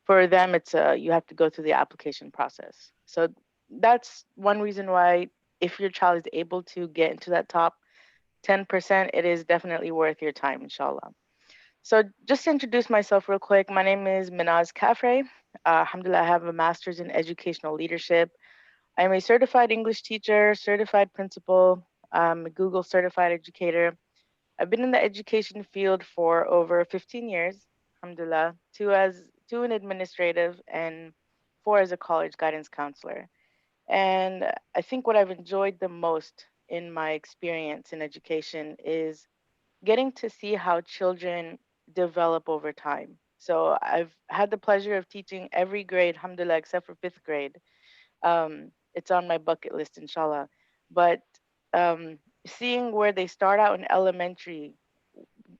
For them, it's you have to go through the application process. So that's one reason why if your child is able to get into that top 10%, it is definitely worth your time, inshallah. So just to introduce myself real quick, my name is Minaz Kafre. Alhamdulillah, I have a master's in educational leadership. I am a certified English teacher, certified principal, a Google certified educator. I've been in the education field for over 15 years, alhamdulillah, two in administrative and 4 as a college guidance counselor. And I think what I've enjoyed the most in my experience in education is getting to see how children develop over time. So I've had the pleasure of teaching every grade, alhamdulillah, except for 5th grade. It's on my bucket list, inshallah. But seeing where they start out in elementary,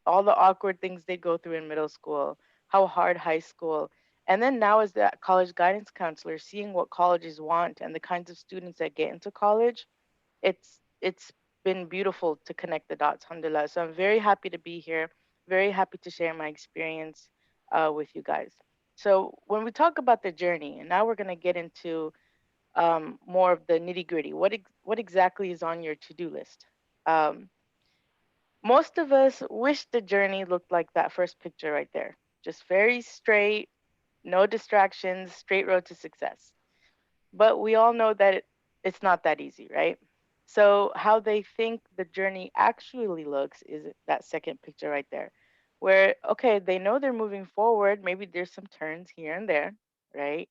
all the awkward things they go through in middle school, how hard high school, and then now as the college guidance counselor, seeing what colleges want and the kinds of students that get into college, it's been beautiful to connect the dots, alhamdulillah. So I'm very happy to be here, very happy to share my experience with you guys. So when we talk about the journey, and now we're gonna get into more of the nitty gritty, what exactly is on your to-do list? Most of us wish the journey looked like that first picture right there. Just very straight, no distractions, straight road to success. But we all know that it's not that easy, right? So how they think the journey actually looks is that second picture right there, where, okay, they know they're moving forward. Maybe there's some turns here and there, right?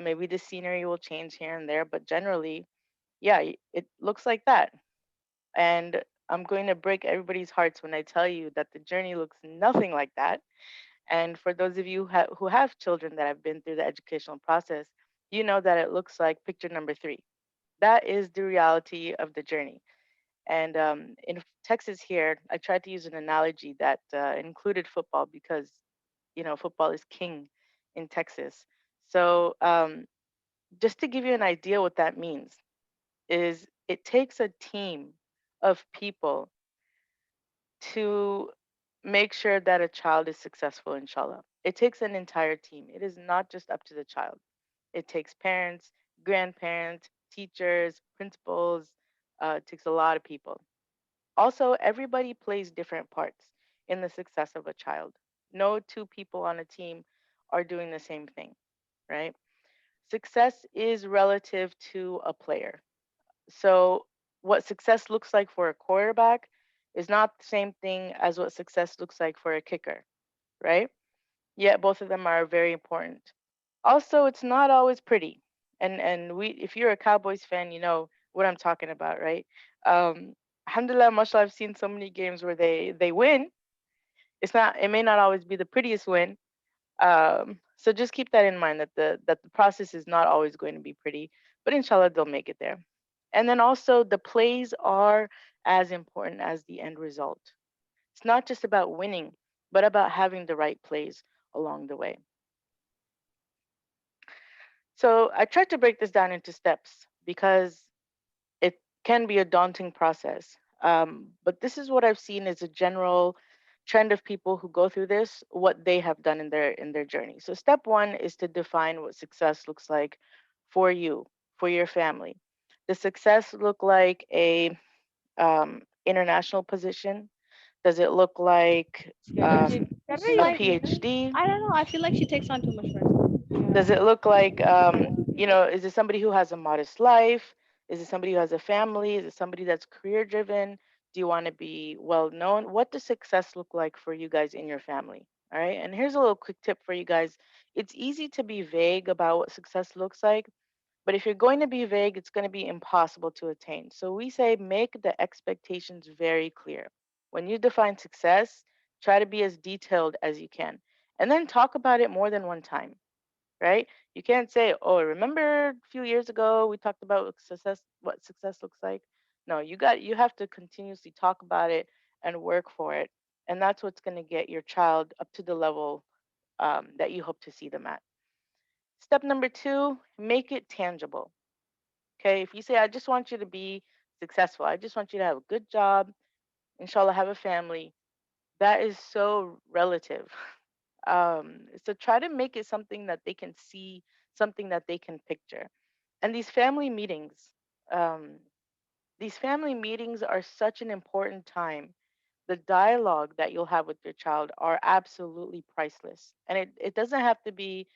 Maybe the scenery will change here and there, but generally, yeah, it looks like that. And I'm going to break everybody's hearts when I tell you that the journey looks nothing like that. And for those of you who have children that have been through the educational process, you know that it looks like picture number 3. That is the reality of the journey. And in Texas here, I tried to use an analogy that included football because, football is king in Texas. So just to give you an idea what that means is it takes a team of people to make sure that a child is successful, inshallah. It takes an entire team. It is not just up to the child. It takes parents, grandparents, teachers, principals. It takes a lot of people. Also, everybody plays different parts in the success of a child. No two people on a team are doing the same thing, right? Success is relative to a player. So, what success looks like for a quarterback is not the same thing as what success looks like for a kicker, right? Yet both of them are very important. Also, it's not always pretty. And if you're a Cowboys fan, you know what I'm talking about, right? Alhamdulillah, mashallah, I've seen so many games where they win. It may not always be the prettiest win. So just keep that in mind that the process is not always going to be pretty, but inshallah they'll make it there. And then also the plays are as important as the end result. It's not just about winning, but about having the right plays along the way. So I tried to break this down into steps because it can be a daunting process. But this is what I've seen as a general trend of people who go through this, what they have done in their journey. So step one is to define what success looks like for you, for your family. Does success look like a international position? Does it look like I feel a like PhD? I don't know. I feel like she takes on too much risk. Does it look like, is it somebody who has a modest life? Is it somebody who has a family? Is it somebody that's career driven? Do you want to be well known? What does success look like for you guys in your family? All right. And here's a little quick tip for you guys. It's easy to be vague about what success looks like, but if you're going to be vague, it's going to be impossible to attain. So we say make the expectations very clear. When you define success, try to be as detailed as you can. And then talk about it more than one time, right? You can't say, "Oh, remember a few years ago we talked about what success looks like." No, you have to continuously talk about it and work for it, and that's what's going to get your child up to the level that you hope to see them at. Step number two, make it tangible. Okay, if you say, "I just want you to be successful. I just want you to have a good job, inshallah, have a family," that is so relative. So try to make it something that they can see, something that they can picture. And um, these family meetings are such an important time. The dialogue that you'll have with your child are absolutely priceless. And it doesn't have to be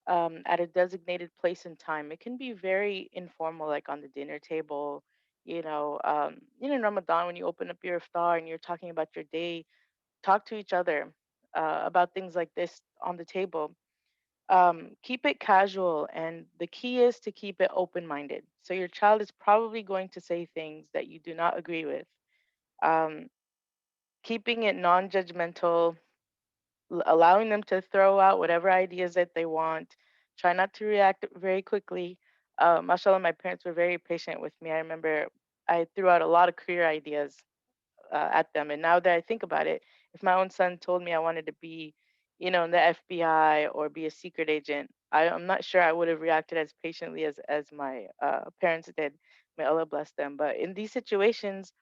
at a designated place and time. It can be very informal, like on the dinner table. In Ramadan when you open up your iftar and you're talking about your day, talk to each other about things like this on the table. Keep it casual, and the key is to keep it open minded. So your child is probably going to say things that you do not agree with. Um, Keeping it non judgmental, allowing them to throw out whatever ideas that they want. Try not to react very quickly. Mashallah, my parents were very patient with me. I remember I threw out a lot of career ideas at them. And now that I think about it, if my own son told me I wanted to be, in the FBI or be a secret agent, I'm not sure I would have reacted as patiently as my parents did. May Allah bless them. But in these situations,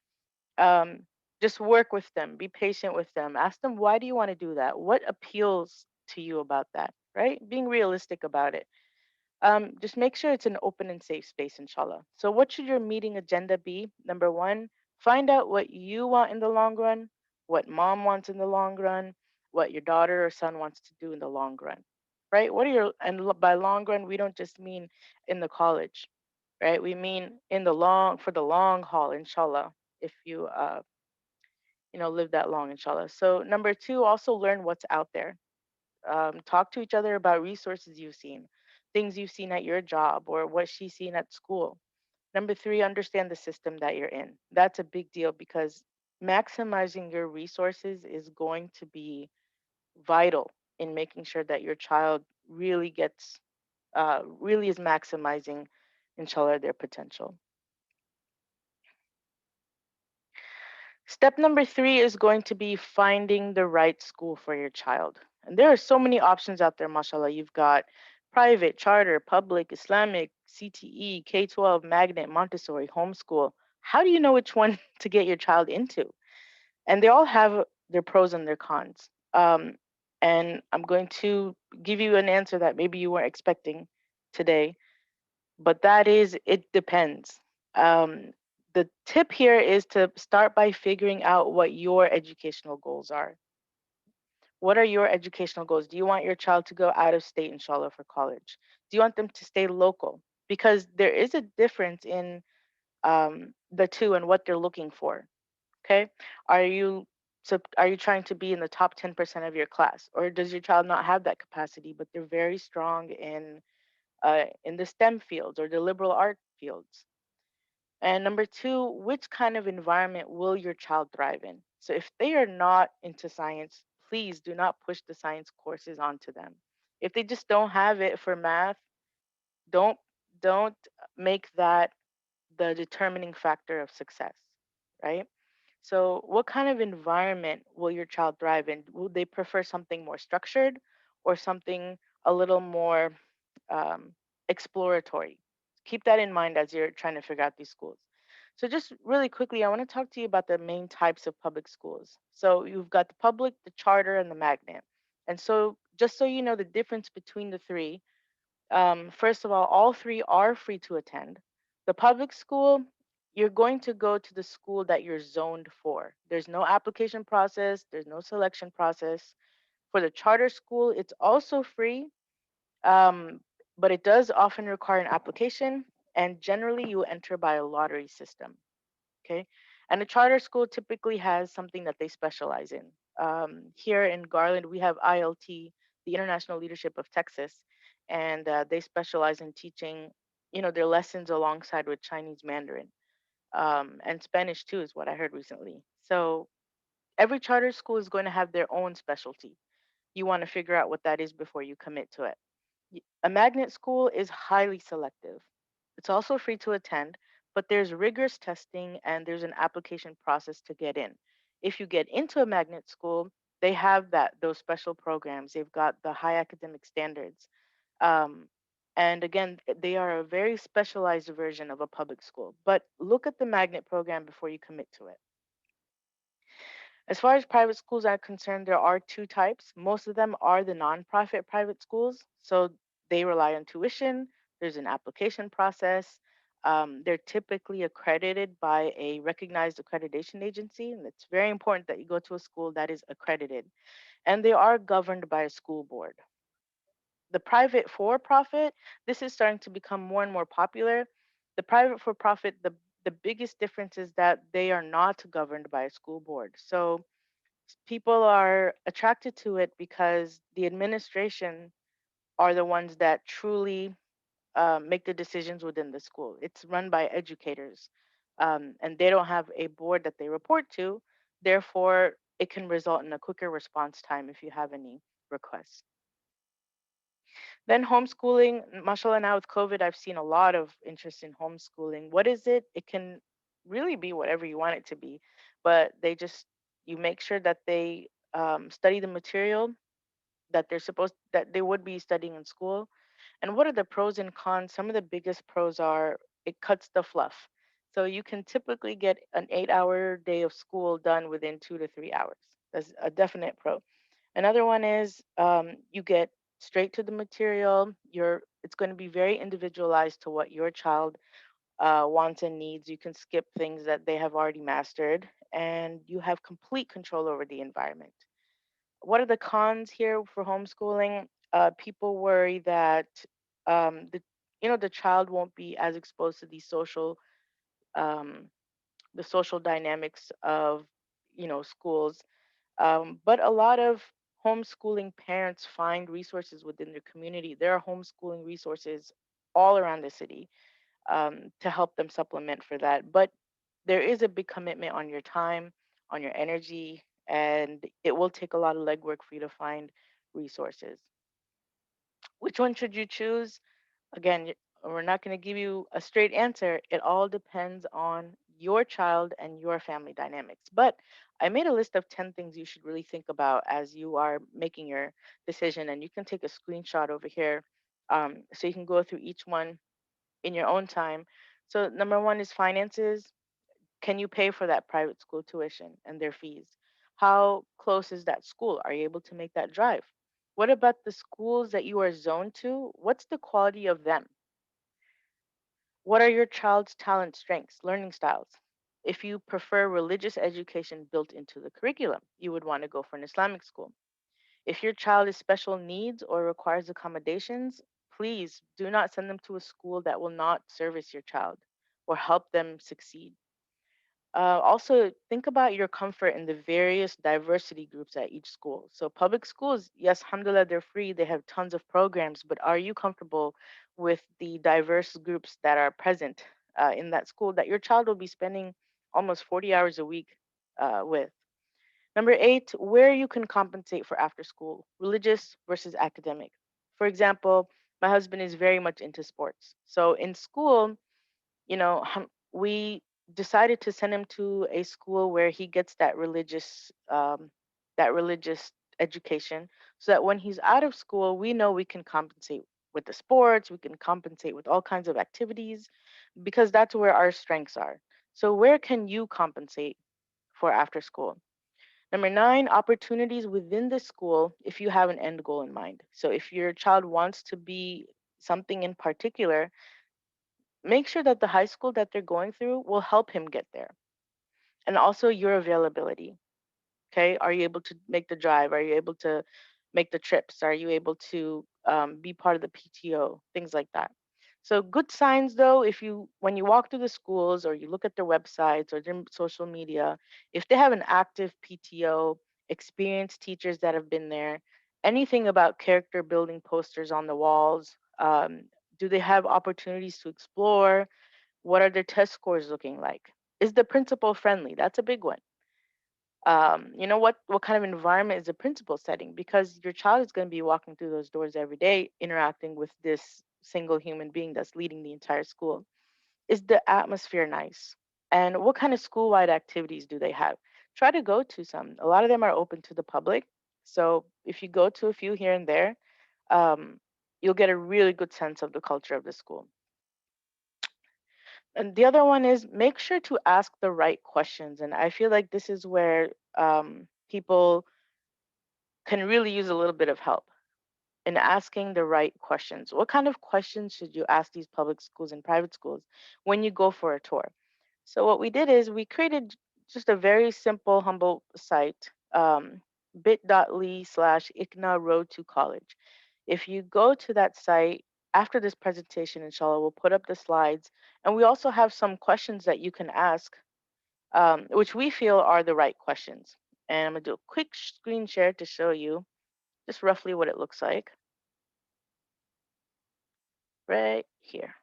um, just work with them, be patient with them, ask them, why do you want to do that? What appeals to you about that? Right? Being realistic about it. Just make sure it's an open and safe space, inshallah. So, what should your meeting agenda be? Number one, find out what you want in the long run, what mom wants in the long run, what your daughter or son wants to do in the long run, right? By long run, we don't just mean in the college, right? We mean for the long haul, inshallah, if you, live that long, inshallah. So, number two, also learn what's out there. Talk to each other about resources you've seen, things you've seen at your job or what she's seen at school. Number three, understand the system that you're in. That's a big deal because maximizing your resources is going to be vital in making sure that your child really is maximizing, inshallah, their potential. Step number 3 is going to be finding the right school for your child. And there are so many options out there, mashallah. You've got private, charter, public, Islamic, CTE, K-12, magnet, Montessori, homeschool. How do you know which one to get your child into? And they all have their pros and their cons. And I'm going to give you an answer that maybe you weren't expecting today, but that is, it depends. The tip here is to start by figuring out what your educational goals are. What are your educational goals? Do you want your child to go out of state, inshallah, for college? Do you want them to stay local? Because there is a difference in the two and what they're looking for. Okay, are you are you trying to be in the top 10% of your class, or does your child not have that capacity, but they're very strong in the STEM fields or the liberal art fields? And number 2, which kind of environment will your child thrive in? So if they are not into science, please do not push the science courses onto them. If they just don't have it for math, don't don't make that the determining factor of success, right? So what kind of environment will your child thrive in? Will they prefer something more structured or something a little more um, exploratory? Keep that in mind as you're trying to figure out these schools. So just really quickly, I want to talk to you about the main types of public schools. So you've got the public, the charter, and the magnet. And so just so you know the difference between the three, first of all three are free to attend. The public school, you're going to go to the school that you're zoned for. There's no application process, there's no selection process. For the charter school, it's also free, um, but it does often require an application, and generally you enter by a lottery system. Okay, and a charter school typically has something that they specialize in. Here in Garland, we have ILT, the International Leadership of Texas, and they specialize in teaching, their lessons alongside with Chinese Mandarin, and Spanish too, is what I heard recently. So every charter school is going to have their own specialty. You want to figure out what that is before you commit to it. A magnet school is highly selective. It's also free to attend, but there's rigorous testing and there's an application process to get in. If you get into a magnet school, they have those special programs. They've got the high academic standards. Um, and again, they are a very specialized version of a public school. But look at the magnet program before you commit to it. As far as private schools are concerned, there are two types. Most of them are the nonprofit private schools. So they rely on tuition, there's an application process. They're typically accredited by a recognized accreditation agency. And it's very important that you go to a school that is accredited. And they are governed by a school board. The private for profit, this is starting to become more and more popular. The private for profit, the biggest difference is that they are not governed by a school board. So people are attracted to it because the administration are the ones that truly make the decisions within the school. It's run by educators, and they don't have a board that they report to. Therefore, it can result in a quicker response time if you have any requests. Then homeschooling, mashallah, now with COVID, I've seen a lot of interest in homeschooling. What is it? It can really be whatever you want it to be, but you make sure that they study the material that they would be studying in school. And what are the pros and cons? Some of the biggest pros are it cuts the fluff. So you can typically get an 8-hour day of school done within 2 to 3 hours. That's a definite pro. Another one is you get straight to the material. It's going to be very individualized to what your child wants and needs. You can skip things that they have already mastered, and you have complete control over the environment. What are the cons here for homeschooling? People worry that the child won't be as exposed to um, the social dynamics of schools. But a lot of homeschooling parents find resources within their community. There are homeschooling resources all around the city to help them supplement for that. But there is a big commitment on your time, on your energy, and it will take a lot of legwork for you to find resources. Which one should you choose? Again, we're not going to give you a straight answer. It all depends on your child and your family dynamics. But I made a list of 10 things you should really think about as you are making your decision. And you can take a screenshot over here, so you can go through each one in your own time. So, number one is finances. Can you pay for that private school tuition and their fees? How close is that school? Are you able to make that drive? What about the schools that you are zoned to? What's the quality of them? What are your child's talent, strengths, learning styles? If you prefer religious education built into the curriculum, you would want to go for an Islamic school. If your child is special needs or requires accommodations, please do not send them to a school that will not service your child or help them succeed. Also, think about your comfort in the various diversity groups at each school. So, public schools, yes, alhamdulillah, they're free, they have tons of programs, but are you comfortable with the diverse groups that are present in that school that your child will be spending almost 40 hours a week with? Number eight, where you can compensate for after school, religious versus academic. For example, my husband is very much into sports. So, in school, we decided to send him to a school where he gets that religious education, so that when he's out of school, we know we can compensate with the sports, we can compensate with all kinds of activities, because that's where our strengths are. So where can you compensate for after school? Number nine, opportunities within the school if you have an end goal in mind. So if your child wants to be something in particular, make sure that the high school that they're going through will help him get there. And also your availability. Okay. Are you able to make the drive? Are you able to make the trips? Are you able to be part of the PTO? Things like that. So good signs though, if you when you walk through the schools or you look at their websites or their social media, if they have an active PTO, experienced teachers that have been there, anything about character building posters on the walls, do they have opportunities to explore? What are their test scores looking like? Is the principal friendly? That's a big one. What kind of environment is the principal setting? Because your child is going to be walking through those doors every day, interacting with this single human being that's leading the entire school. Is the atmosphere nice? And what kind of school-wide activities do they have? Try to go to some. A lot of them are open to the public. So if you go to a few here and there, um, you'll get a really good sense of the culture of the school. And the other one is make sure to ask the right questions. And I feel like this is where people can really use a little bit of help in asking the right questions. What kind of questions should you ask these public schools and private schools when you go for a tour? So what we did is we created just a very simple, humble site, bit.ly/ICNA Road to College. If you go to that site after this presentation, inshallah, we'll put up the slides. And we also have some questions that you can ask, which we feel are the right questions. And I'm gonna do a quick screen share to show you just roughly what it looks like right here.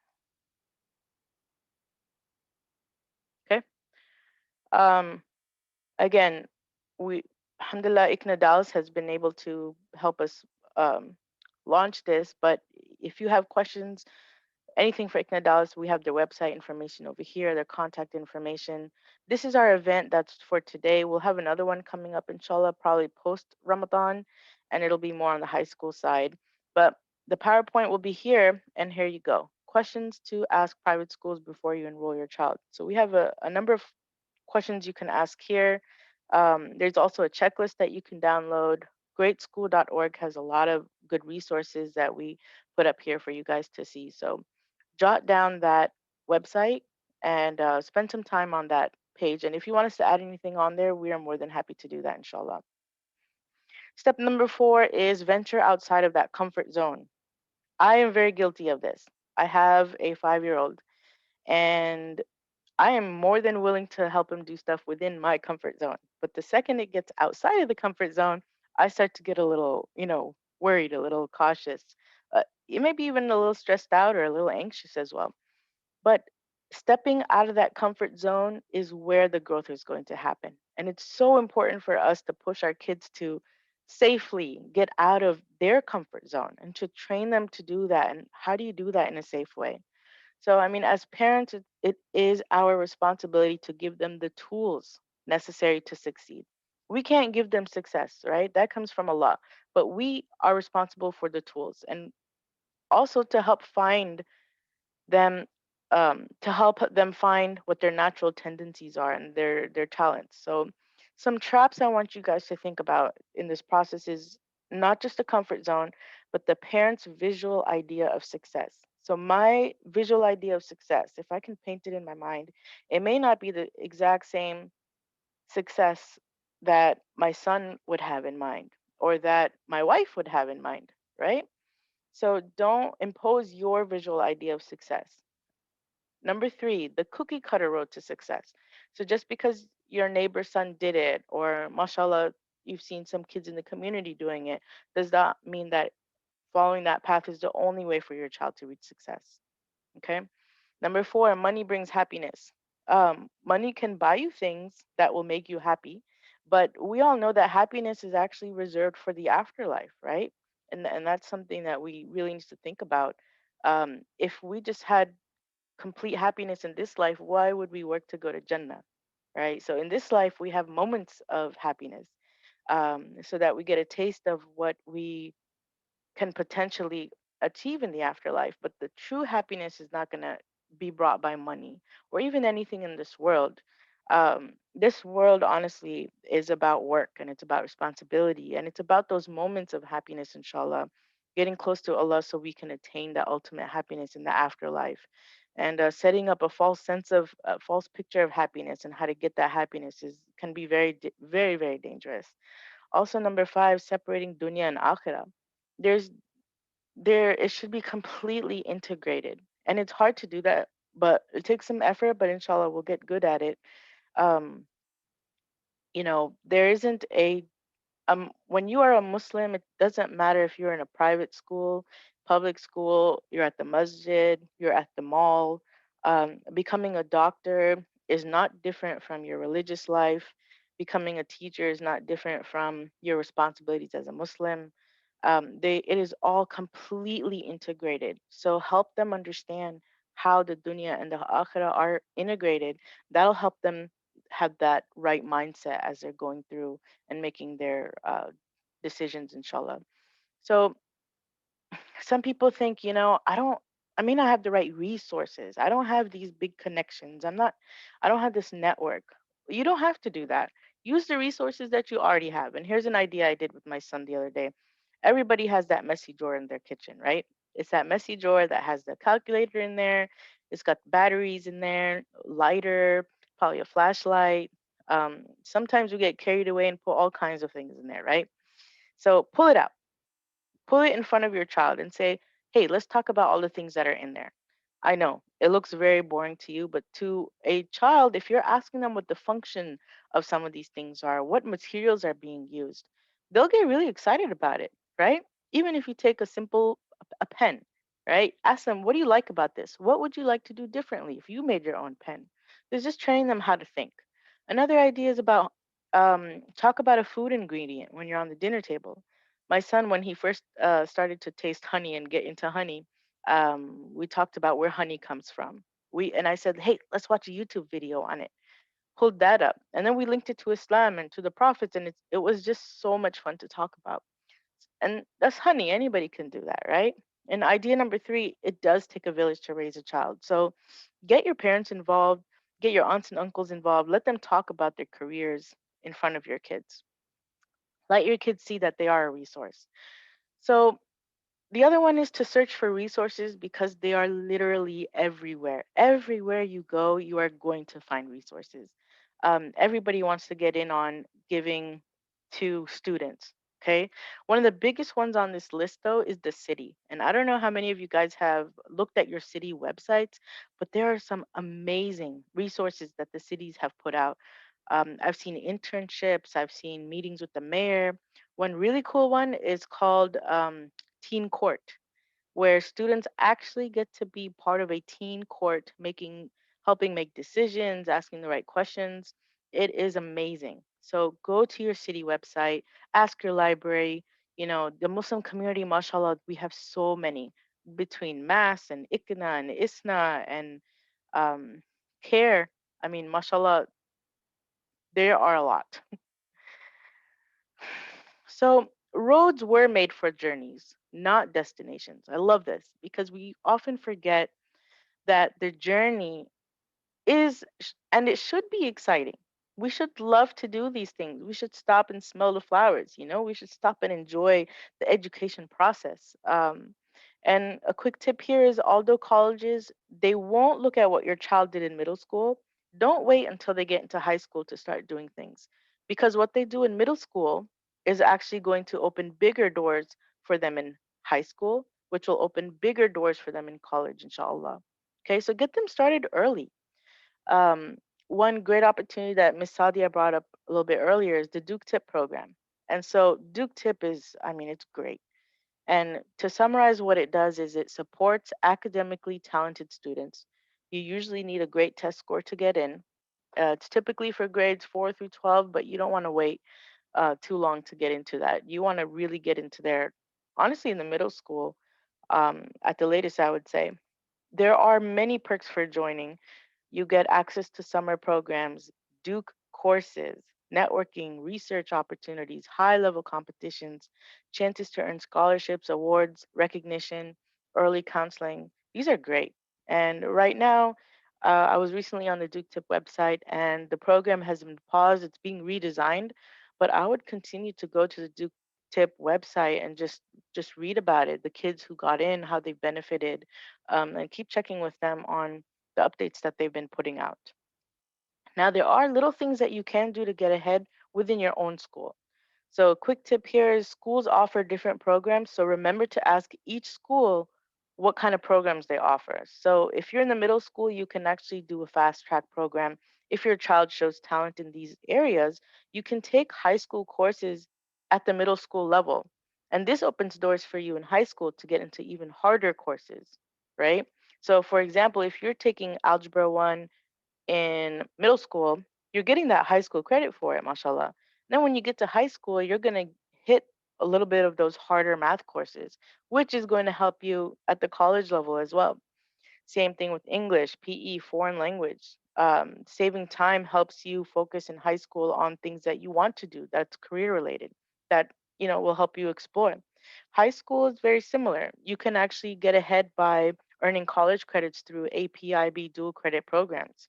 Okay. Um, Again, we, alhamdulillah, ICNA DALS has been able to help us um, launch this. But if you have questions, anything for ICNA DALS, we have their website information over here, their contact information. This is our event that's for today. We'll have another one coming up, inshallah, probably post Ramadan, and it'll be more on the high school side. But the PowerPoint will be here, and here you go. Questions to ask private schools before you enroll your child. So we have a number of questions you can ask here. There's also a checklist that you can download. Greatschool.org has a lot of good resources that we put up here for you guys to see. So jot down that website and spend some time on that page. And if you want us to add anything on there, we are more than happy to do that, inshallah. Step number 4 is venture outside of that comfort zone. I am very guilty of this. I have a 5-year-old, and I am more than willing to help him do stuff within my comfort zone. But the second it gets outside of the comfort zone, I start to get a little, worried, a little cautious. It may be even a little stressed out or a little anxious as well. But stepping out of that comfort zone is where the growth is going to happen. And it's so important for us to push our kids to safely get out of their comfort zone and to train them to do that. And how do you do that in a safe way? So, I mean, as parents, it is our responsibility to give them the tools necessary to succeed. We can't give them success, right? That comes from Allah. But we are responsible for the tools and also to help find them, to help them find what their natural tendencies are and their talents. So, some traps I want you guys to think about in this process is not just the comfort zone, but the parent's visual idea of success. So, my visual idea of success, if I can paint it in my mind, it may not be the exact same success that my son would have in mind or that my wife would have in mind, right? So, don't impose your visual idea of success. Number three, the cookie cutter road to success. So just because your neighbor's son did it, or mashallah, you've seen some kids in the community doing it, does that mean that following that path is the only way for your child to reach success? Okay. Number four, money brings happiness. Money can buy you things that will make you happy, but we all know that happiness is actually reserved for the afterlife, right? And that's something that we really need to think about. If we just had complete happiness in this life, why would we work to go to Jannah? Right? So in this life, we have moments of happiness, so that we get a taste of what we can potentially achieve in the afterlife. But the true happiness is not going to be brought by money or even anything in this world. This world, honestly, is about work and it's about responsibility and it's about those moments of happiness, inshallah, getting close to Allah so we can attain the ultimate happiness in the afterlife. And setting up a false sense of, false picture of happiness and how to get that happiness is can be very, very dangerous. Also, number five, separating dunya and akhirah. There's there it should be completely integrated, and it's hard to do that, but it takes some effort. But inshallah, we'll get good at it. Um, there isn't a when you are a Muslim, it doesn't matter if you're in a private school, public school, you're at the masjid, you're at the mall. Becoming a doctor is not different from your religious life. Becoming a teacher is not different from your responsibilities as a Muslim. It is all completely integrated. So help them understand how the dunya and the akhirah are integrated. That'll help them have that right mindset as they're going through and making their decisions, inshallah. So some people think, I may not have the right resources. I don't have these big connections. I don't have this network. You don't have to do that. Use the resources that you already have. And here's an idea I did with my son the other day. Everybody has that messy drawer in their kitchen, right? It's that messy drawer that has the calculator in there. It's got batteries in there, lighter, probably a flashlight. Sometimes we get carried away and put all kinds of things in there, right? So pull it out, pull it in front of your child and say, hey, let's talk about all the things that are in there. I know it looks very boring to you, but to a child, if you're asking them what the function of some of these things are, what materials are being used, they'll get really excited about it, right? Even if you take a simple a pen, right? Ask them, what do you like about this? What would you like to do differently if you made your own pen? It's just training them how to think. Another idea is about talk about a food ingredient when you're on the dinner table. My son, when he first started to taste honey and get into honey, we talked about where honey comes from. And I said, hey, let's watch a YouTube video on it. Pulled that up, and then we linked it to Islam and to the prophets, and it was just so much fun to talk about. And that's honey. Anybody can do that, right? And idea number three, it does take a village to raise a child. So get your parents involved, get your aunts and uncles involved. Let them talk about their careers in front of your kids. Let your kids see that they are a resource. So the other one is to search for resources because they are literally everywhere. Everywhere you go, you are going to find resources. Everybody wants to get in on giving to students. Okay. One of the biggest ones on this list, though, is the city. And I don't know how many of you guys have looked at your city websites, but there are some amazing resources that the cities have put out. I've seen internships, I've seen meetings with the mayor. One really cool one is called Teen Court, where students actually get to be part of a teen court, helping make decisions, asking the right questions. It is amazing. So go to your city website, ask your library. The Muslim community, mashallah, we have so many between mass and ikna and isna and care, I mean, mashallah, there are a lot. So roads were made for journeys, not destinations. I love this because we often forget that the journey and it should be exciting. We should love to do these things. We should stop and smell the flowers, we should stop and enjoy the education process. And a quick tip here is, although colleges, they won't look at what your child did in middle school, don't wait until they get into high school to start doing things. Because what they do in middle school is actually going to open bigger doors for them in high school, which will open bigger doors for them in college, inshallah. Okay, so get them started early. um, One great opportunity that Miss Sadia brought up a little bit earlier is the Duke Tip program. And so Duke Tip is, I mean, it's great. And to summarize what it does is it supports academically talented students. You usually need a great test score to get in. It's typically for grades 4 through 12, but you don't want to wait too long to get into that. You want to really get into there, honestly, in the middle school, at the latest, I would say. There are many perks for joining. You get access to summer programs, Duke courses, networking, research opportunities, high level competitions, chances to earn scholarships, awards, recognition, early counseling. These are great. And right now, I was recently on the Duke Tip website and the program has been paused. It's being redesigned, but I would continue to go to the Duke Tip website and just read about it, the kids who got in, how they benefited, and keep checking with them on the updates that they've been putting out. Now, there are little things that you can do to get ahead within your own school. So, a quick tip here is schools offer different programs. So, remember to ask each school what kind of programs they offer. So, if you're in the middle school, you can actually do a fast track program. If your child shows talent in these areas, you can take high school courses at the middle school level. And this opens doors for you in high school to get into even harder courses, right? So, for example, if you're taking Algebra 1 in middle school, you're getting that high school credit for it, mashallah. Then when you get to high school, you're going to hit a little bit of those harder math courses, which is going to help you at the college level as well. Same thing with English, PE, foreign language. Saving time helps you focus in high school on things that you want to do, that's career related, that will help you explore. High school is very similar. You can actually get ahead by earning college credits through APIB dual credit programs.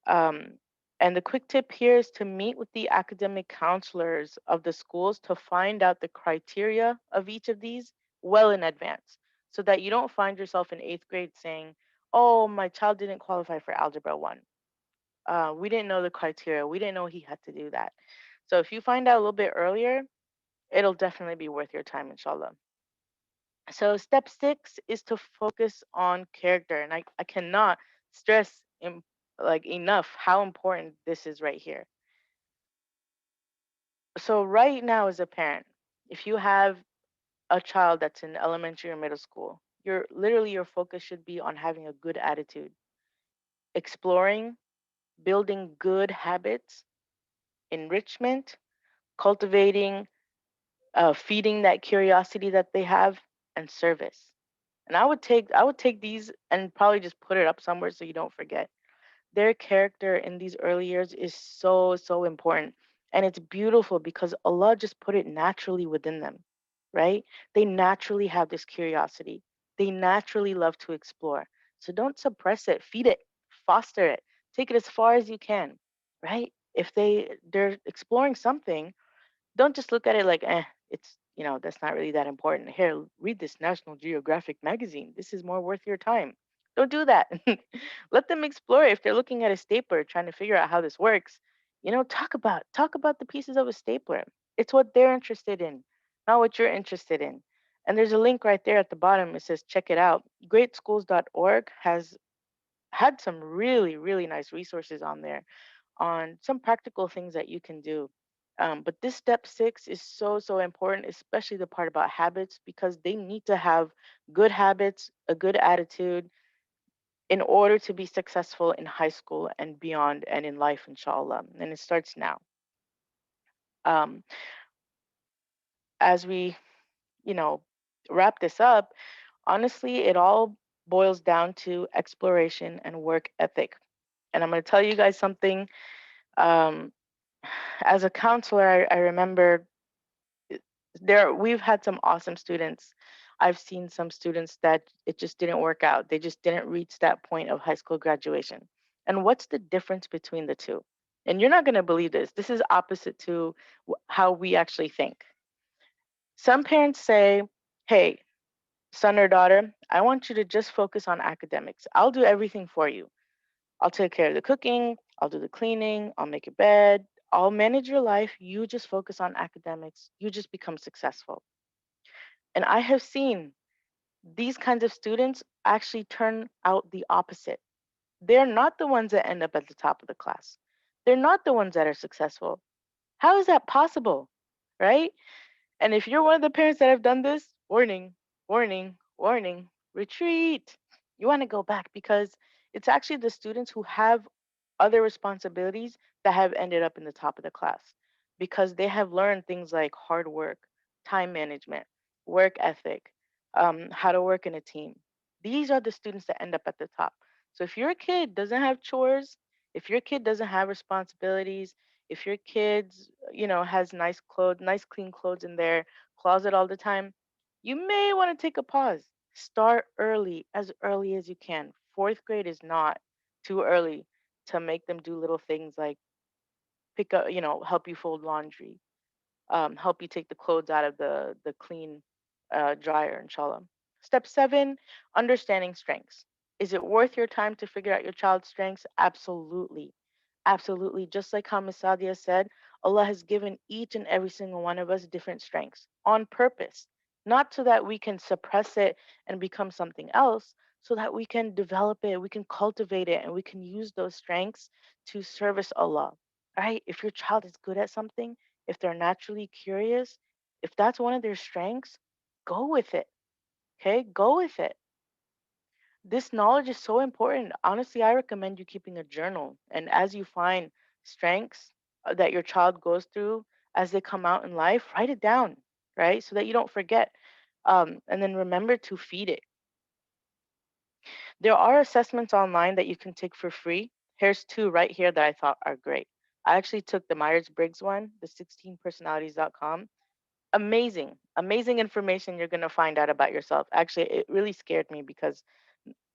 um, and the quick tip here is to meet with the academic counselors of the schools to find out the criteria of each of these well in advance so that you don't find yourself in eighth grade saying, oh, my child didn't qualify for Algebra 1. We didn't know the criteria. We didn't know he had to do that. So if you find out a little bit earlier, it'll definitely be worth your time, inshallah. So step 6 is to focus on character. And I cannot stress like enough how important this is right here. So right now as a parent, if you have a child that's in elementary or middle school, your focus should be on having a good attitude, exploring, building good habits, enrichment, cultivating, feeding that curiosity that they have, and service. And I would take these and probably just put it up somewhere so you don't forget. Their character in these early years is so, so important. And it's beautiful because Allah just put it naturally within them, right? They naturally have this curiosity. They naturally love to explore. So don't suppress it, feed it, foster it, take it as far as you can, right? If they're exploring something, don't just look at it like, it's, that's not really that important. Here, read this National Geographic magazine. This is more worth your time. Don't do that. Let them explore. If they're looking at a stapler, trying to figure out how this works, talk about the pieces of a stapler. It's what they're interested in, not what you're interested in. And there's a link right there at the bottom. It says, check it out. Greatschools.org has had some really, really nice resources on there on some practical things that you can do. But this step 6 is so, so important, especially the part about habits, because they need to have good habits, a good attitude in order to be successful in high school and beyond and in life, inshallah. And it starts now. Um, as we, you know, wrap this up, Honestly, it all boils down to exploration and work ethic. And I'm going to tell you guys something. Um, as a counselor, I remember we've had some awesome students. I've seen some students that it just didn't work out. They just didn't reach that point of high school graduation. And what's the difference between the two? And you're not going to believe this. This is opposite to how we actually think. Some parents say, hey, son or daughter, I want you to just focus on academics. I'll do everything for you. I'll take care of the cooking, I'll do the cleaning, I'll make your bed, I'll manage your life. You just focus on academics. You just become successful. And I have seen these kinds of students actually turn out the opposite. They're not the ones that end up at the top of the class. They're not the ones that are successful. How is that possible? Right? And if you're one of the parents that have done this, warning, warning, warning, retreat. You want to go back because it's actually the students who have other responsibilities that have ended up in the top of the class because they have learned things like hard work, time management, work ethic, how to work in a team. These are the students that end up at the top. So if your kid doesn't have chores, if your kid doesn't have responsibilities, if your kids, has nice clothes, nice clean clothes in their closet all the time, you may want to take a pause. Start early as you can. Fourth grade is not too early to make them do little things like pick up, help you fold laundry, help you take the clothes out of the clean dryer, inshallah. Step 7, understanding strengths. Is it worth your time to figure out your child's strengths? Absolutely. Absolutely. Just like how Miss Sadia said, Allah has given each and every single one of us different strengths on purpose, not so that we can suppress it and become something else, so that we can develop it, we can cultivate it, and we can use those strengths to service Allah. Right? If your child is good at something, if they're naturally curious, if that's one of their strengths, go with it. Okay? Go with it. This knowledge is so important. Honestly, I recommend you keeping a journal. And as you find strengths that your child goes through as they come out in life, write it down, right? So that you don't forget. And then remember to feed it. There are assessments online that you can take for free. Here's 2 right here that I thought are great. I actually took the Myers-Briggs one, the 16personalities.com. Amazing, amazing information you're going to find out about yourself. Actually, it really scared me because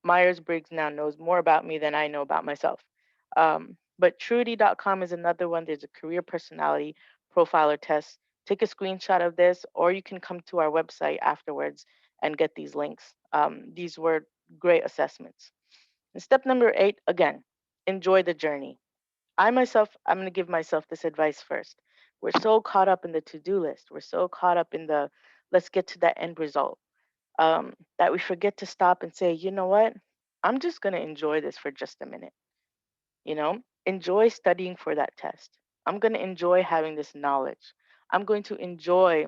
Myers-Briggs now knows more about me than I know about myself. But Trudy.com is another one. There's a career personality profiler test. Take a screenshot of this, or you can come to our website afterwards and get these links. These were great assessments. And step number 8, again, enjoy the journey. I'm going to give myself this advice first. We're so caught up in the to-do list. We're so caught up in the let's get to that end result, that we forget to stop and say, you know what? I'm just going to enjoy this for just a minute. Enjoy studying for that test. I'm going to enjoy having this knowledge. I'm going to enjoy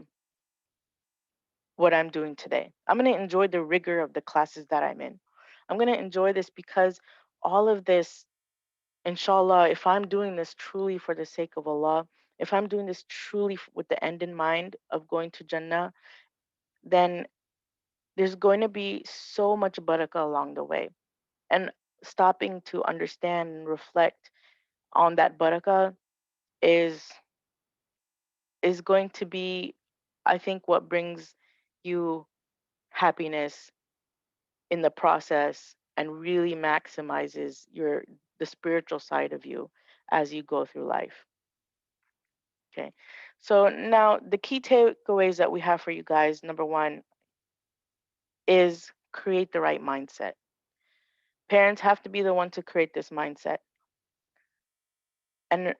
what I'm doing today. I'm going to enjoy the rigor of the classes that I'm in. I'm going to enjoy this because all of this, inshallah, if I'm doing this truly for the sake of Allah, if I'm doing this truly with the end in mind of going to Jannah, then there's going to be so much barakah along the way. And stopping to understand and reflect on that barakah is going to be, I think, what brings you happiness in the process and really maximizes the spiritual side of you as you go through life. Okay. So now the key takeaways that we have for you guys, number 1 is create the right mindset. Parents have to be the one to create this mindset. And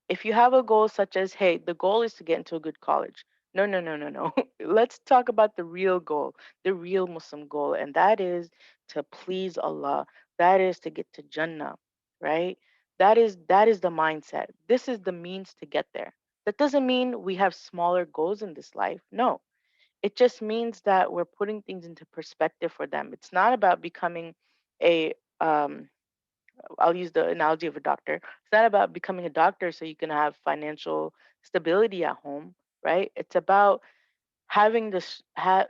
if you have a goal such as, hey, the goal is to get into a good college. No, no, no, no, no. Let's talk about the real goal, the real Muslim goal, and that is to please Allah. That is to get to Jannah, right? That is the mindset. This is the means to get there. That doesn't mean we have smaller goals in this life. No. It just means that we're putting things into perspective for them. It's not about becoming a I'll use the analogy of a doctor. It's not about becoming a doctor so you can have financial stability at home, right? It's about having this,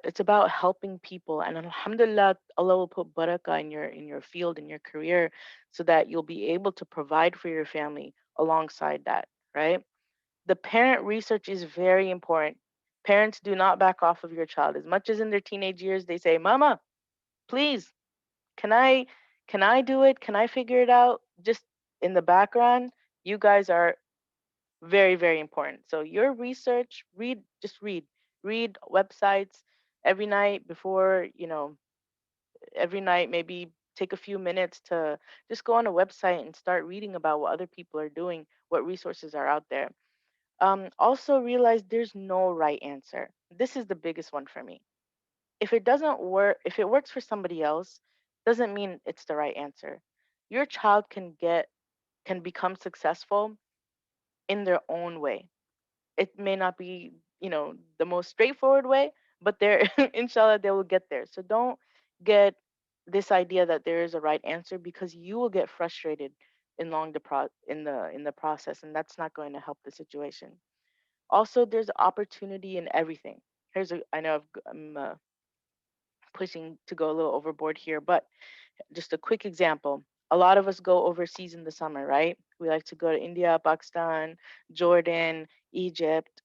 it's about helping people, and alhamdulillah, Allah will put barakah in your field, in your career, so that you'll be able to provide for your family alongside that, right? The parent research is very important. Parents, do not back off of your child. As much as in their teenage years they say, "Mama, please, can I can I do it? Can I figure it out?" Just in the background, you guys are very, very important. So your research, read websites every night before, every night, maybe take a few minutes to just go on a website and start reading about what other people are doing, what resources are out there. Also realize there's no right answer. This is the biggest one for me. If it doesn't work, if it works for somebody else, doesn't mean it's the right answer. Your child can become successful in their own way. It may not be, the most straightforward way, but they're inshallah they will get there. So don't get this idea that there is a right answer, because you will get frustrated in the process, and that's not going to help the situation. Also, there's opportunity in everything. I know I'm pushing to go a little overboard here, but just a quick example. A lot of us go overseas in the summer, right? We like to go to India, Pakistan, Jordan, Egypt.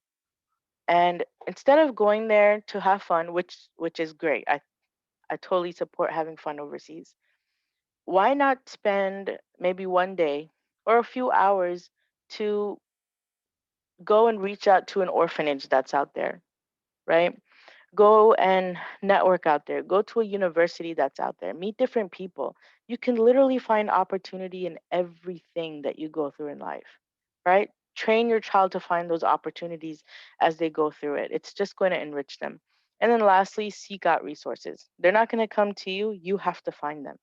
And instead of going there to have fun, which is great, I totally support having fun overseas. Why not spend maybe one day or a few hours to go and reach out to an orphanage that's out there, right? Go and network out there. Go to a university that's out there. Meet different people. You can literally find opportunity in everything that you go through in life, right? Train your child to find those opportunities as they go through it. It's just going to enrich them. And then lastly, seek out resources. They're not going to come to you. You have to find them.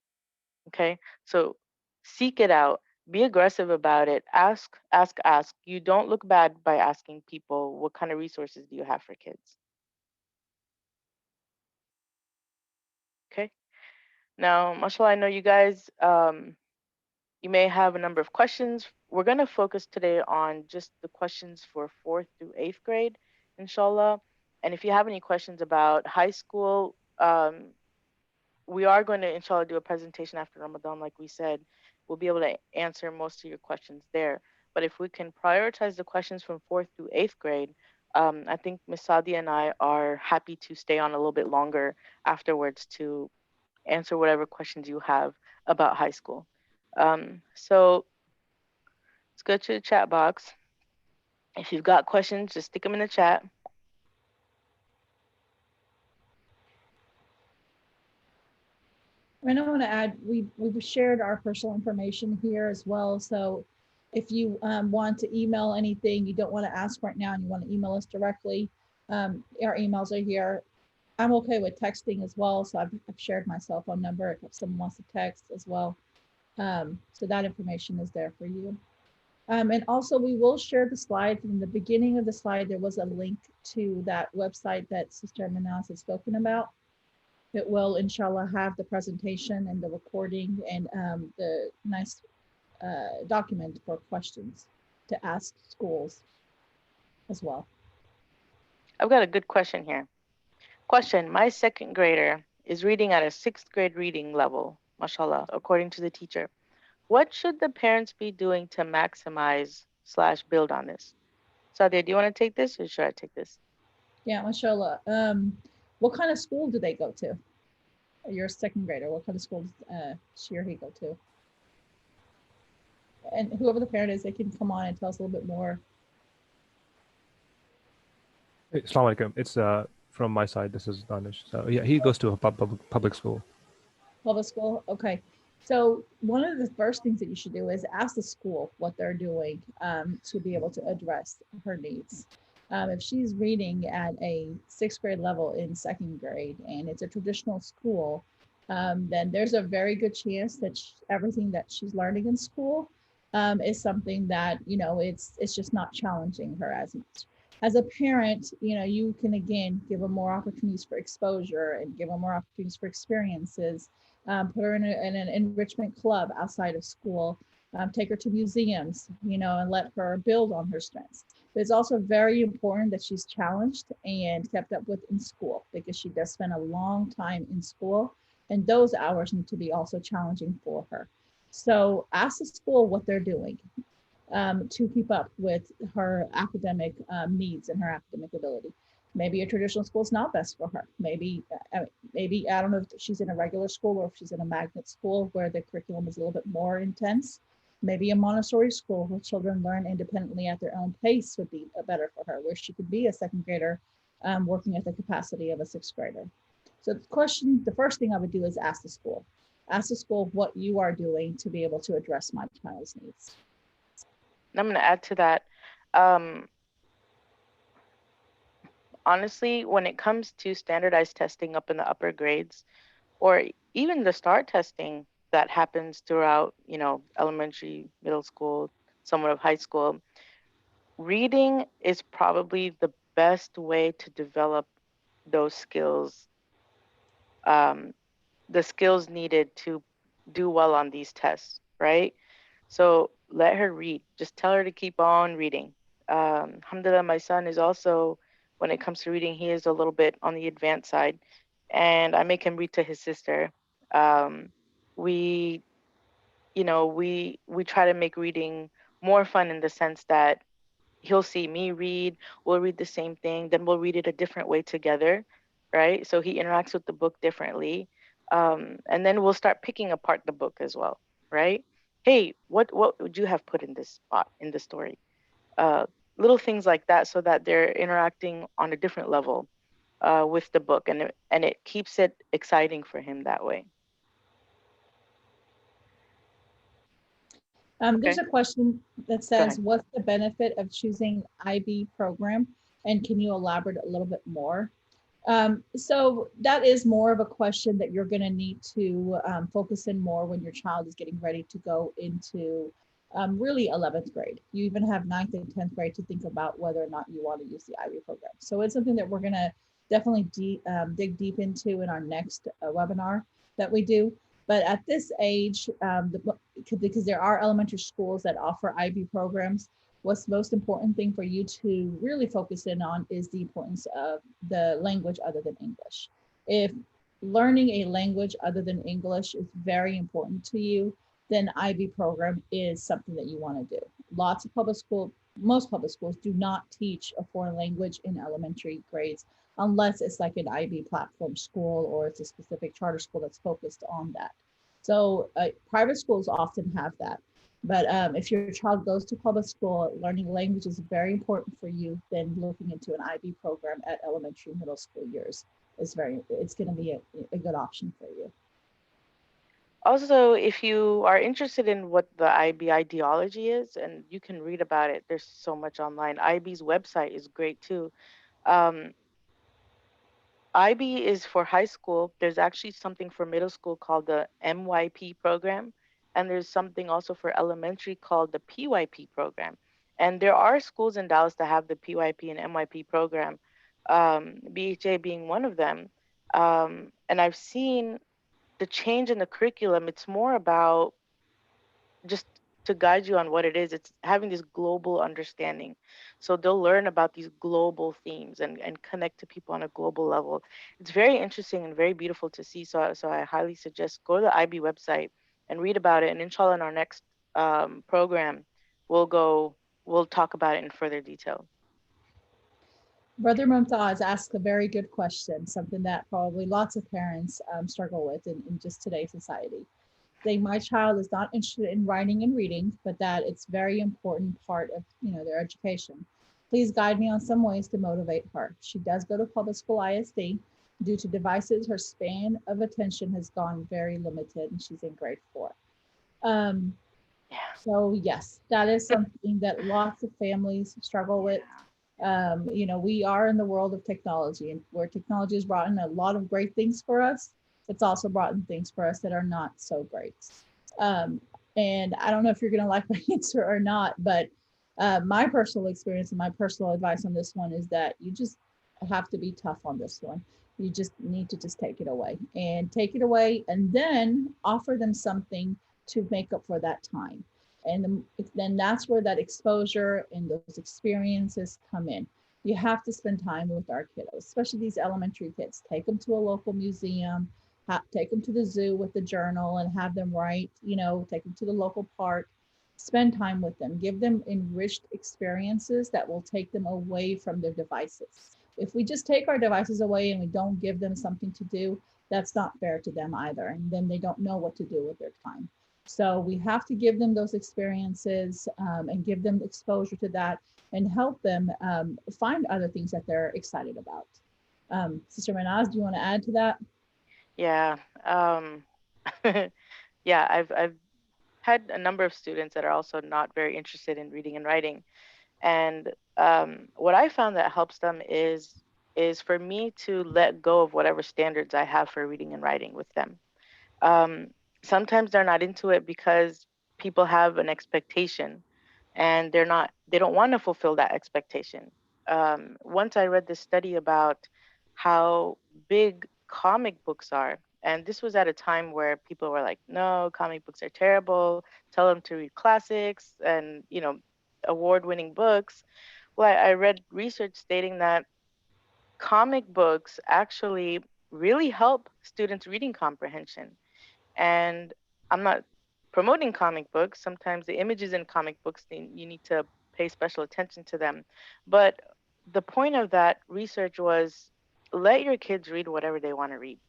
Okay? So seek it out. Be aggressive about it. Ask, ask, ask. You don't look bad by asking people, what kind of resources do you have for kids? Okay? Now, mashallah, I know you guys, you may have a number of questions. We're going to focus today on just the questions for 4th through 8th grade, inshallah. And if you have any questions about high school, we are going to, inshallah, do a presentation after Ramadan, like we said. We'll be able to answer most of your questions there. But if we can prioritize the questions from 4th through 8th grade, I think Ms. Sadia and I are happy to stay on a little bit longer afterwards to answer whatever questions you have about high school. So let's go to the chat box. If you've got questions, just stick them in the chat. And I want to add, we've shared our personal information here as well. So if you want to email anything you don't want to ask right now and you want to email us directly, our emails are here. I'm okay with texting as well. So I've shared my cell phone number if someone wants to text as well. So that information is there for you. And also we will share the slide. From the beginning of the slide, there was a link to that website that Sister Manaz has spoken about. It will, inshallah, have the presentation and the recording and the nice document for questions to ask schools as well. I've got a good question here. Question, my 2nd grader is reading at a 6th grade reading level, mashallah, according to the teacher. What should the parents be doing to maximize / build on this? Sadia, do you want to take this or should I take this? Yeah, mashallah. What kind of school do they go to? You're a 2nd grader. What kind of school does she or he go to? And whoever the parent is, they can come on and tell us a little bit more. Assalamu alaikum. It's from my side. This is Danish. So yeah, he goes to a public school. Public school, okay. So one of the first things that you should do is ask the school what they're doing to be able to address her needs. If she's reading at a 6th grade level in 2nd grade and it's a traditional school, then there's a very good chance that everything that she's learning in school is something that, it's just not challenging her as much. As a parent, you can, again, give them more opportunities for exposure and give them more opportunities for experiences. Put her in an enrichment club outside of school, take her to museums, and let her build on her strengths. But it's also very important that she's challenged and kept up with in school, because she does spend a long time in school, and those hours need to be also challenging for her. So ask the school what they're doing to keep up with her academic needs and her academic ability. Maybe a traditional school is not best for her. Maybe I don't know if she's in a regular school or if she's in a magnet school where the curriculum is a little bit more intense. Maybe a Montessori school where children learn independently at their own pace would be better for her, where she could be a second grader working at the capacity of a sixth grader. So the first thing I would do is ask the school. Ask the school what you are doing to be able to address my child's needs. And I'm going to add to that. Honestly, when it comes to standardized testing up in the upper grades, or even the STAR testing that happens throughout, elementary, middle school, somewhat of high school, reading is probably the best way to develop those skills, the skills needed to do well on these tests, right? So let her read. Just tell her to keep on reading. Alhamdulillah, my son is also, when it comes to reading, he is a little bit on the advanced side, and I make him read to his sister. We, we try to make reading more fun in the sense that he'll see me read, we'll read the same thing, then we'll read it a different way together, right? So he interacts with the book differently. And then we'll start picking apart the book as well, right? Hey, what would you have put in this spot in the story? Little things like that, so that they're interacting on a different level with the book, and it keeps it exciting for him that way. There's a question that says, ahead. what's the benefit of choosing IB program? And can you elaborate a little bit more? So that is more of a question that you're going to need to focus in more when your child is getting ready to go into really 11th grade. You even have 9th and 10th grade to think about whether or not you want to use the IB program. So it's something that we're going to definitely dig deep into in our next webinar that we do. But at this age, because there are elementary schools that offer IB programs, what's the most important thing for you to really focus in on is the importance of the language other than English. If learning a language other than English is very important to you, then IB program is something that you want to do. Most public schools do not teach a foreign language in elementary grades unless it's like an IB platform school or it's a specific charter school that's focused on that. So private schools often have that. But if your child goes to public school, learning language is very important for you, then looking into an IB program at elementary and middle school years it's going to be a good option for you. Also, if you are interested in what the IB ideology is, and you can read about it, there's so much online. IB's website is great too. IB is for high school. There's actually something for middle school called the MYP program. And there's something also for elementary called the PYP program. And there are schools in Dallas that have the PYP and MYP program, BHA being one of them. And I've seen the change in the curriculum. It's more about just to guide you on what it is. It's having this global understanding. So they'll learn about these global themes and connect to people on a global level. It's very interesting and very beautiful to see. So I highly suggest go to the IB website and read about it. And inshallah, in our next program, we'll talk about it in further detail. Brother Mumtaz asked a very good question, something that probably lots of parents struggle with in just today's society. Saying my child is not interested in writing and reading, but that it's very important part of their education. Please guide me on some ways to motivate her. She does go to public school ISD. Due to devices, her span of attention has gone very limited, and she's in grade 4. So yes, that is something that lots of families struggle with. We are in the world of technology, and where technology has brought in a lot of great things for us, it's also brought in things for us that are not so great. And I don't know if you're going to like my answer or not, but my personal experience and my personal advice on this one is that you just have to be tough on this one. You just need to just take it away and then offer them something to make up for that time. And then that's where that exposure and those experiences come in. You have to spend time with our kiddos, especially these elementary kids. Take them to a local museum, take them to the zoo with the journal and have them write, take them to the local park, spend time with them, give them enriched experiences that will take them away from their devices. If we just take our devices away and we don't give them something to do, that's not fair to them either. And then they don't know what to do with their time. So we have to give them those experiences and give them exposure to that and help them find other things that they're excited about. Sister Manaz, do you want to add to that? Yeah. Yeah, I've had a number of students that are also not very interested in reading and writing. And what I found that helps them is for me to let go of whatever standards I have for reading and writing with them. Sometimes they're not into it because people have an expectation and they don't want to fulfill that expectation. Once I read this study about how big comic books are, and this was at a time where people were like, no, comic books are terrible, tell them to read classics and, award-winning books. Well, I read research stating that comic books actually really help students' reading comprehension. And I'm not promoting comic books. Sometimes the images in comic books, you need to pay special attention to them. But the point of that research was let your kids read whatever they want to read.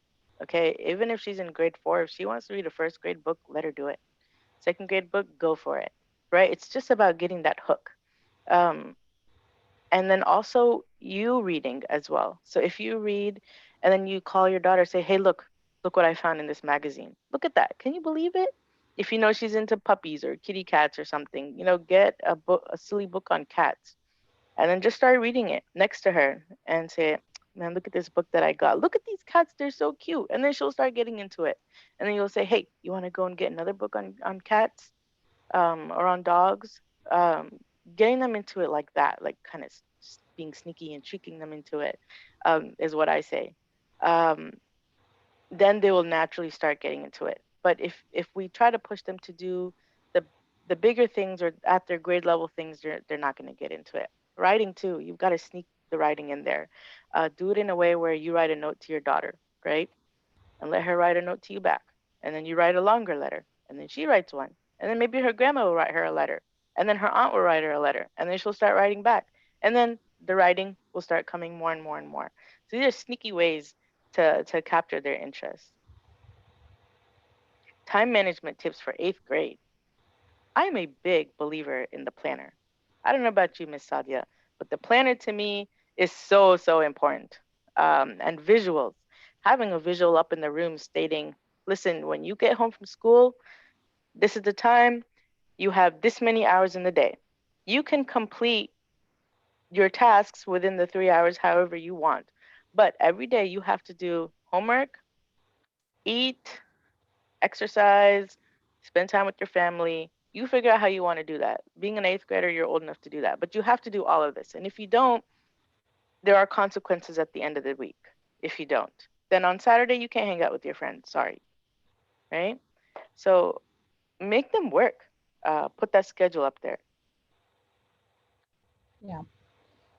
Okay, even if she's in grade 4, if she wants to read a first grade book, let her do it. Second grade book, go for it. Right? It's just about getting that hook. And then also you reading as well. So if you read and then you call your daughter, say, hey, look what I found in this magazine. Look at that. Can you believe it? If you know she's into puppies or kitty cats or something, get a silly book on cats and then just start reading it next to her and say, man, look at this book that I got. Look at these cats. They're so cute. And then she'll start getting into it. And then you'll say, hey, you want to go and get another book on cats or on dogs? Getting them into it like that, like kind of being sneaky and tricking them into it, is what I say. Then they will naturally start getting into it. But if we try to push them to do the bigger things or at their grade level things, they're not going to get into it. Writing too, you've got to sneak the writing in there. Do it in a way where you write a note to your daughter, right? And let her write a note to you back. And then you write a longer letter. And then she writes one. And then maybe her grandma will write her a letter. And then her aunt will write her a letter. And then she'll start writing back. And then the writing will start coming more and more and more. So these are sneaky ways to capture their interest. Time management tips for 8th grade. I am a big believer in the planner. I don't know about you, Miss Sadia, but the planner to me is so, so important. And visuals, having a visual up in the room stating, listen, when you get home from school, this is the time, you have this many hours in the day. You can complete your tasks within the 3 hours however you want. But every day you have to do homework, eat, exercise, spend time with your family. You figure out how you want to do that. Being an 8th grader, you're old enough to do that. But you have to do all of this. And if you don't, there are consequences at the end of the week if you don't. Then on Saturday, you can't hang out with your friends. Sorry. Right? So make them work. Put that schedule up there. Yeah.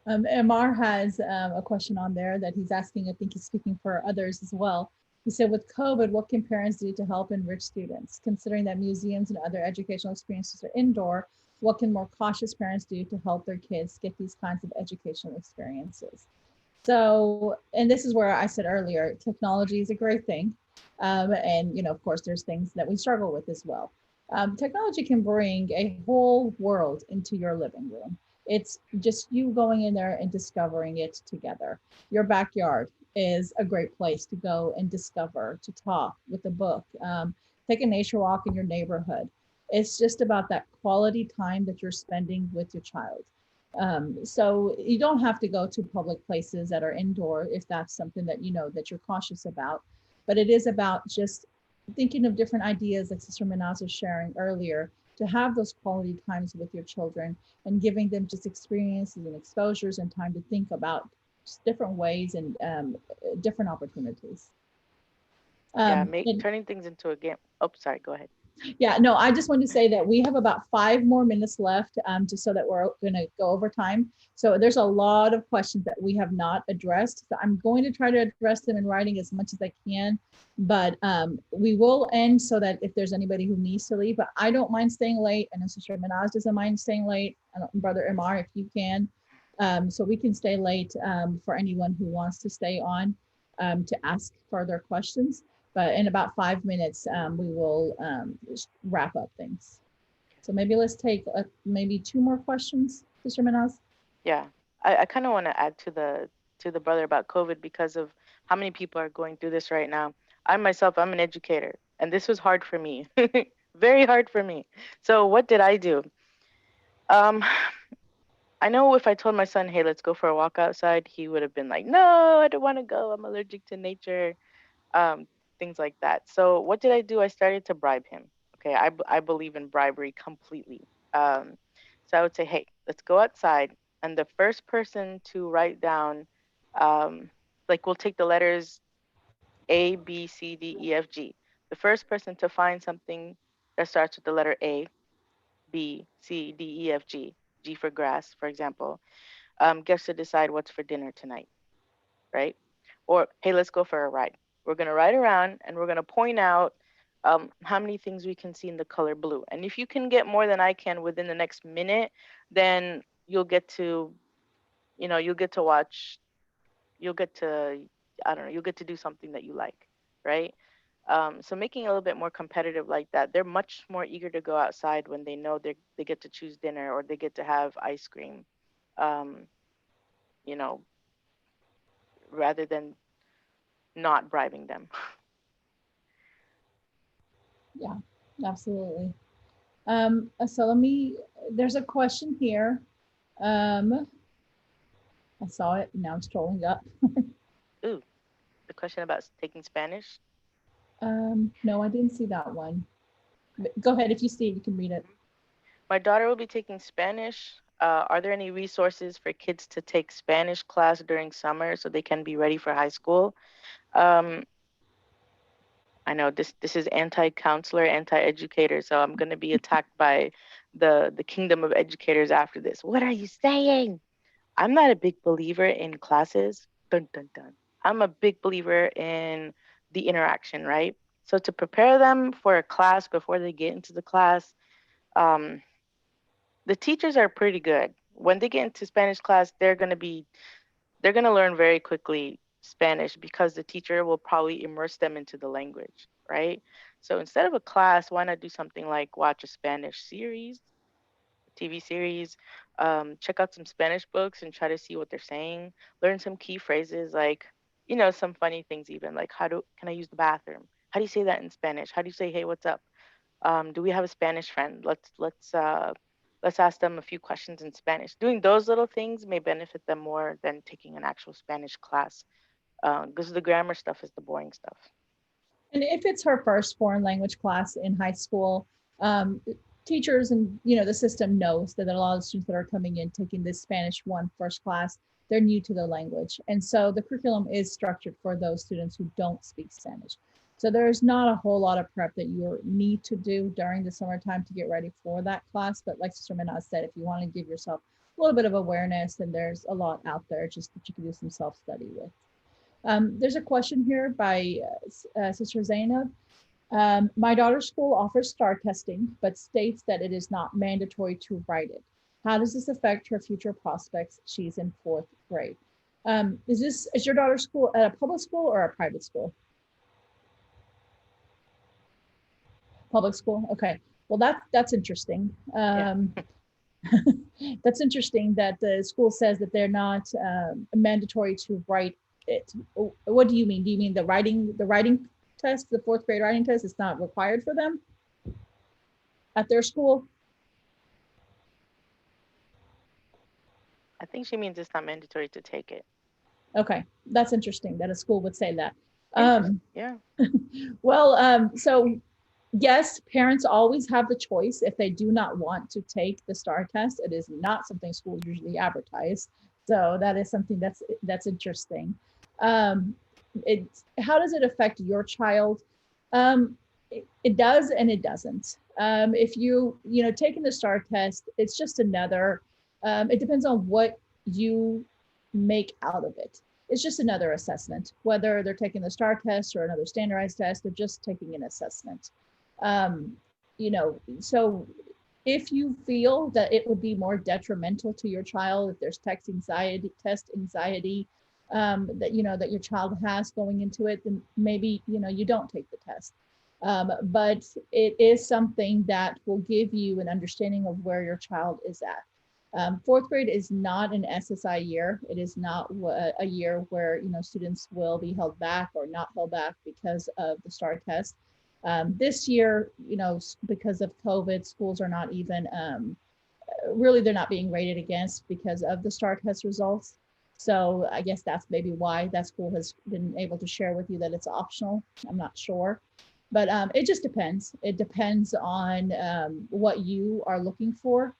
Amar has a question on there that he's asking. I think he's speaking for others as well. He said, with COVID, what can parents do to help enrich students? Considering that museums and other educational experiences are indoor, what can more cautious parents do to help their kids get these kinds of educational experiences? So, and this is where I said earlier, technology is a great thing. And, of course, there's things that we struggle with as well. Technology can bring a whole world into your living room. It's just you going in there and discovering it together. Your backyard is a great place to go and discover, to talk with a book, take a nature walk in your neighborhood. It's just about that quality time that you're spending with your child. So you don't have to go to public places that are indoor if that's something that that you're cautious about. But it is about just thinking of different ideas like Sister Manaz was sharing earlier, to have those quality times with your children and giving them just experiences and exposures and time to think about just different ways and different opportunities. Yeah, turning things into a game. Oh, sorry, go ahead. Yeah, no, I just wanted to say that we have about 5 more minutes left, just so that we're going to go over time. So there's a lot of questions that we have not addressed. So I'm going to try to address them in writing as much as I can, but we will end so that if there's anybody who needs to leave, but I don't mind staying late, and Sister Manaz doesn't mind staying late, and Brother Imar, if you can. So we can stay late for anyone who wants to stay on to ask further questions. But in about 5 minutes, we will just wrap up things. So maybe let's take maybe 2 more questions, Sister Manaz. Yeah, I kind of want to add to the brother about COVID because of how many people are going through this right now. I myself, I'm an educator, and this was hard for me, very hard for me. So what did I do? I know if I told my son, hey, let's go for a walk outside, he would have been like, no, I don't want to go. I'm allergic to nature. Things like that. So what did I do? I started to bribe him. Okay, I believe in bribery completely. So I would say, hey, let's go outside. And the first person to write down, like we'll take the letters A, B, C, D, E, F, G. The first person to find something that starts with the letter A, B, C, D, E, F, G, G for grass, for example, gets to decide what's for dinner tonight, right? Or, hey, let's go for a ride. We're going to ride around and we're going to point out how many things we can see in the color blue. And if you can get more than I can within the next minute, then you'll get to, you'll get to watch, you'll get to, I don't know, you'll get to do something that you like, right? So making it a little bit more competitive like that, they're much more eager to go outside when they know they get to choose dinner or they get to have ice cream, you know, rather than not bribing them. Yeah, absolutely. So there's a question here. I saw it, now I'm scrolling up. Ooh, the question about taking Spanish. No, I didn't see that one. Go ahead, if you see it, you can read it. My daughter will be taking Spanish. Are there any resources for kids to take Spanish class during summer so they can be ready for high school? I know this is anti-counselor, anti-educator, so I'm going to be attacked by the kingdom of educators after this. What are you saying? I'm not a big believer in classes. Dun, dun, dun. I'm a big believer in the interaction, right? So to prepare them for a class before they get into the class, the teachers are pretty good. When they get into Spanish class, they're going to learn very quickly Spanish because the teacher will probably immerse them into the language, right? So instead of a class, why not do something like watch a Spanish series, TV series, check out some Spanish books and try to see what they're saying, learn some key phrases like, some funny things even like can I use the bathroom? How do you say that in Spanish? How do you say, hey, what's up? Do we have a Spanish friend? Let's ask them a few questions in Spanish. Doing those little things may benefit them more than taking an actual Spanish class, because the grammar stuff is the boring stuff. And if it's her first foreign language class in high school, teachers and the system knows that a lot of students that are coming in taking this Spanish 1 first class, they're new to the language. And so the curriculum is structured for those students who don't speak Spanish. So there's not a whole lot of prep that you need to do during the summertime to get ready for that class. But like Sister Manaz said, if you want to give yourself a little bit of awareness, then there's a lot out there just that you can do some self-study with. There's a question here by Sister Zainab. My daughter's school offers STAR testing, but states that it is not mandatory to write it. How does this affect her future prospects? She's in 4th grade. Is your daughter's school at a public school or a private school? Public school. Okay. Well, that's interesting. That's interesting that the school says that they're not mandatory to write it. What do you mean? Do you mean the writing test, the 4th grade writing test, is not required for them at their school? I think she means it's not mandatory to take it. Okay, that's interesting that a school would say that. Yeah. Well, so yes, parents always have the choice if they do not want to take the STAR test. It is not something schools usually advertise. So that is something that's interesting. How does it affect your child? it does and it doesn't. If taking the STAR test, it's just another, it depends on what you make out of it. It's just another assessment, whether they're taking the STAR test or another standardized test, they're just taking an assessment. So if you feel that it would be more detrimental to your child, if there's test anxiety, that your child has going into it, then maybe, you don't take the test. But it is something that will give you an understanding of where your child is at. Fourth grade is not an SSI year. It is not a year where, students will be held back or not held back because of the STAR test. This year, because of COVID, schools are not even, really, they're not being rated against because of the STAR test results. So I guess that's maybe why that school has been able to share with you that it's optional. I'm not sure, but it just depends. It depends on what you are looking for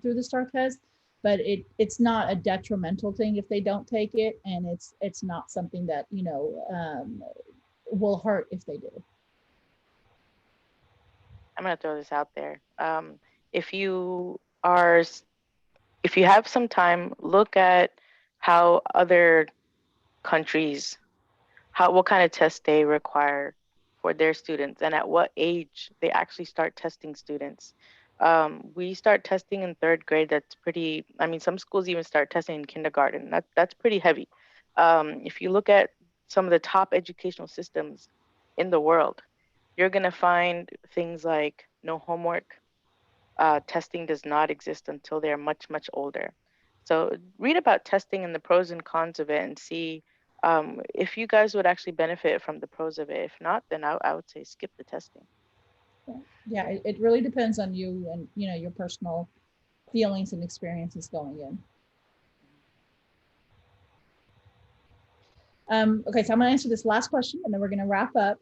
through the STAR test, but it's not a detrimental thing if they don't take it, and it's not something that will hurt if they do. I'm gonna throw this out there. If you have some time, look at how other countries, what kind of tests they require for their students and at what age they actually start testing students. We start testing in third grade. That's pretty, some schools even start testing in kindergarten. That's pretty heavy. If you look at some of the top educational systems in the world, you're gonna find things like no homework. Testing does not exist until they're much, much older. So read about testing and the pros and cons of it and see if you guys would actually benefit from the pros of it. If not, then I would say skip the testing. Yeah, it really depends on you and your personal feelings and experiences going in. Okay, so I'm gonna answer this last question and then we're gonna wrap up.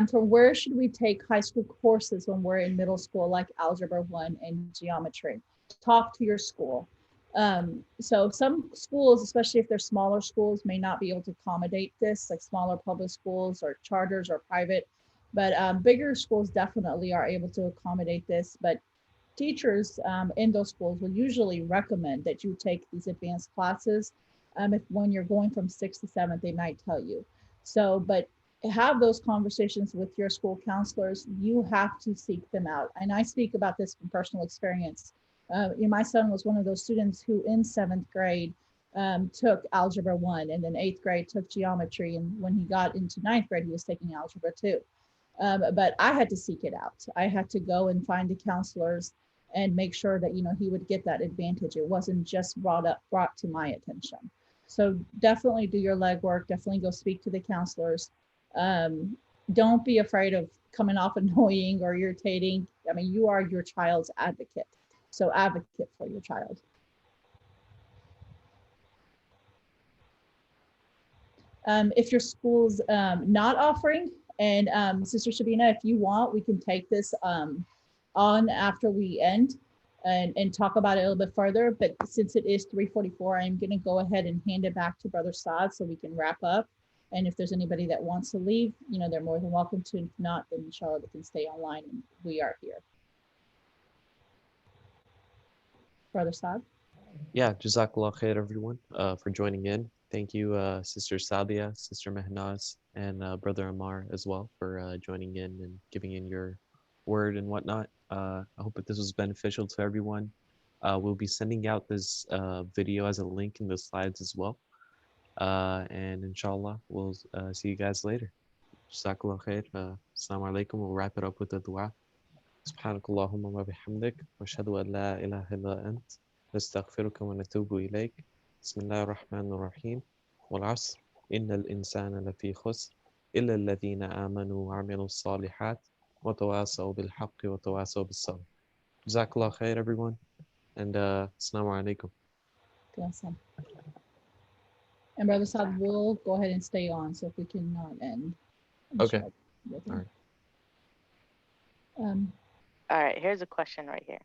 From where should we take high school courses when we're in middle school, like Algebra 1 and geometry? Talk to your school. So some schools, especially if they're smaller schools, may not be able to accommodate this, like smaller public schools or charters or private, but bigger schools definitely are able to accommodate this. But teachers in those schools will usually recommend that you take these advanced classes. When you're going from 6th to 7th, they might tell you. So, but have those conversations with your school counselors. You have to seek them out. And I speak about this from personal experience. My son was one of those students who in 7th grade took Algebra 1 and then 8th grade took geometry. And when he got into 9th grade, he was taking Algebra 2. But I had to seek it out. I had to go and find the counselors and make sure that, he would get that advantage. It wasn't just brought to my attention. So definitely do your legwork. Definitely go speak to the counselors. Don't be afraid of coming off annoying or irritating. You are your child's advocate. So advocate for your child. If your school's not offering, and Sister Shabina, if you want, we can take this on after we end and talk about it a little bit further. But since it is 3:44, I'm going to go ahead and hand it back to Brother Saad so we can wrap up. And if there's anybody that wants to leave, they're more than welcome to. If not, then inshallah, they can stay online and we are here. Brother Saad? Yeah, Jazakallah khair, everyone, for joining in. Thank you, Sister Sadia, Sister Mehnaz, and Brother Ammar as well for joining in and giving in your word and whatnot. I hope that this was beneficial to everyone. We'll be sending out this video as a link in the slides as well. And inshallah, we'll see you guys later. Jazakallah khair. Assalamu alaikum. We'll wrap it up with a dua. سبحانك اللهم وبحمدك واشهد ان لا اله الا انت نستغفرك ونتوب اليك بسم الله الرحمن الرحيم والعصر ان الانسان لفي خسر الا الذين امنوا وعملوا الصالحات وتواصوا بالحق وتواصوا بالصبر. Jazakallah khair, everyone, and assalamu alaikum. And Brother Saad will go ahead and stay on, so if we cannot end. Okay. All right. All right. All right, here's a question right here.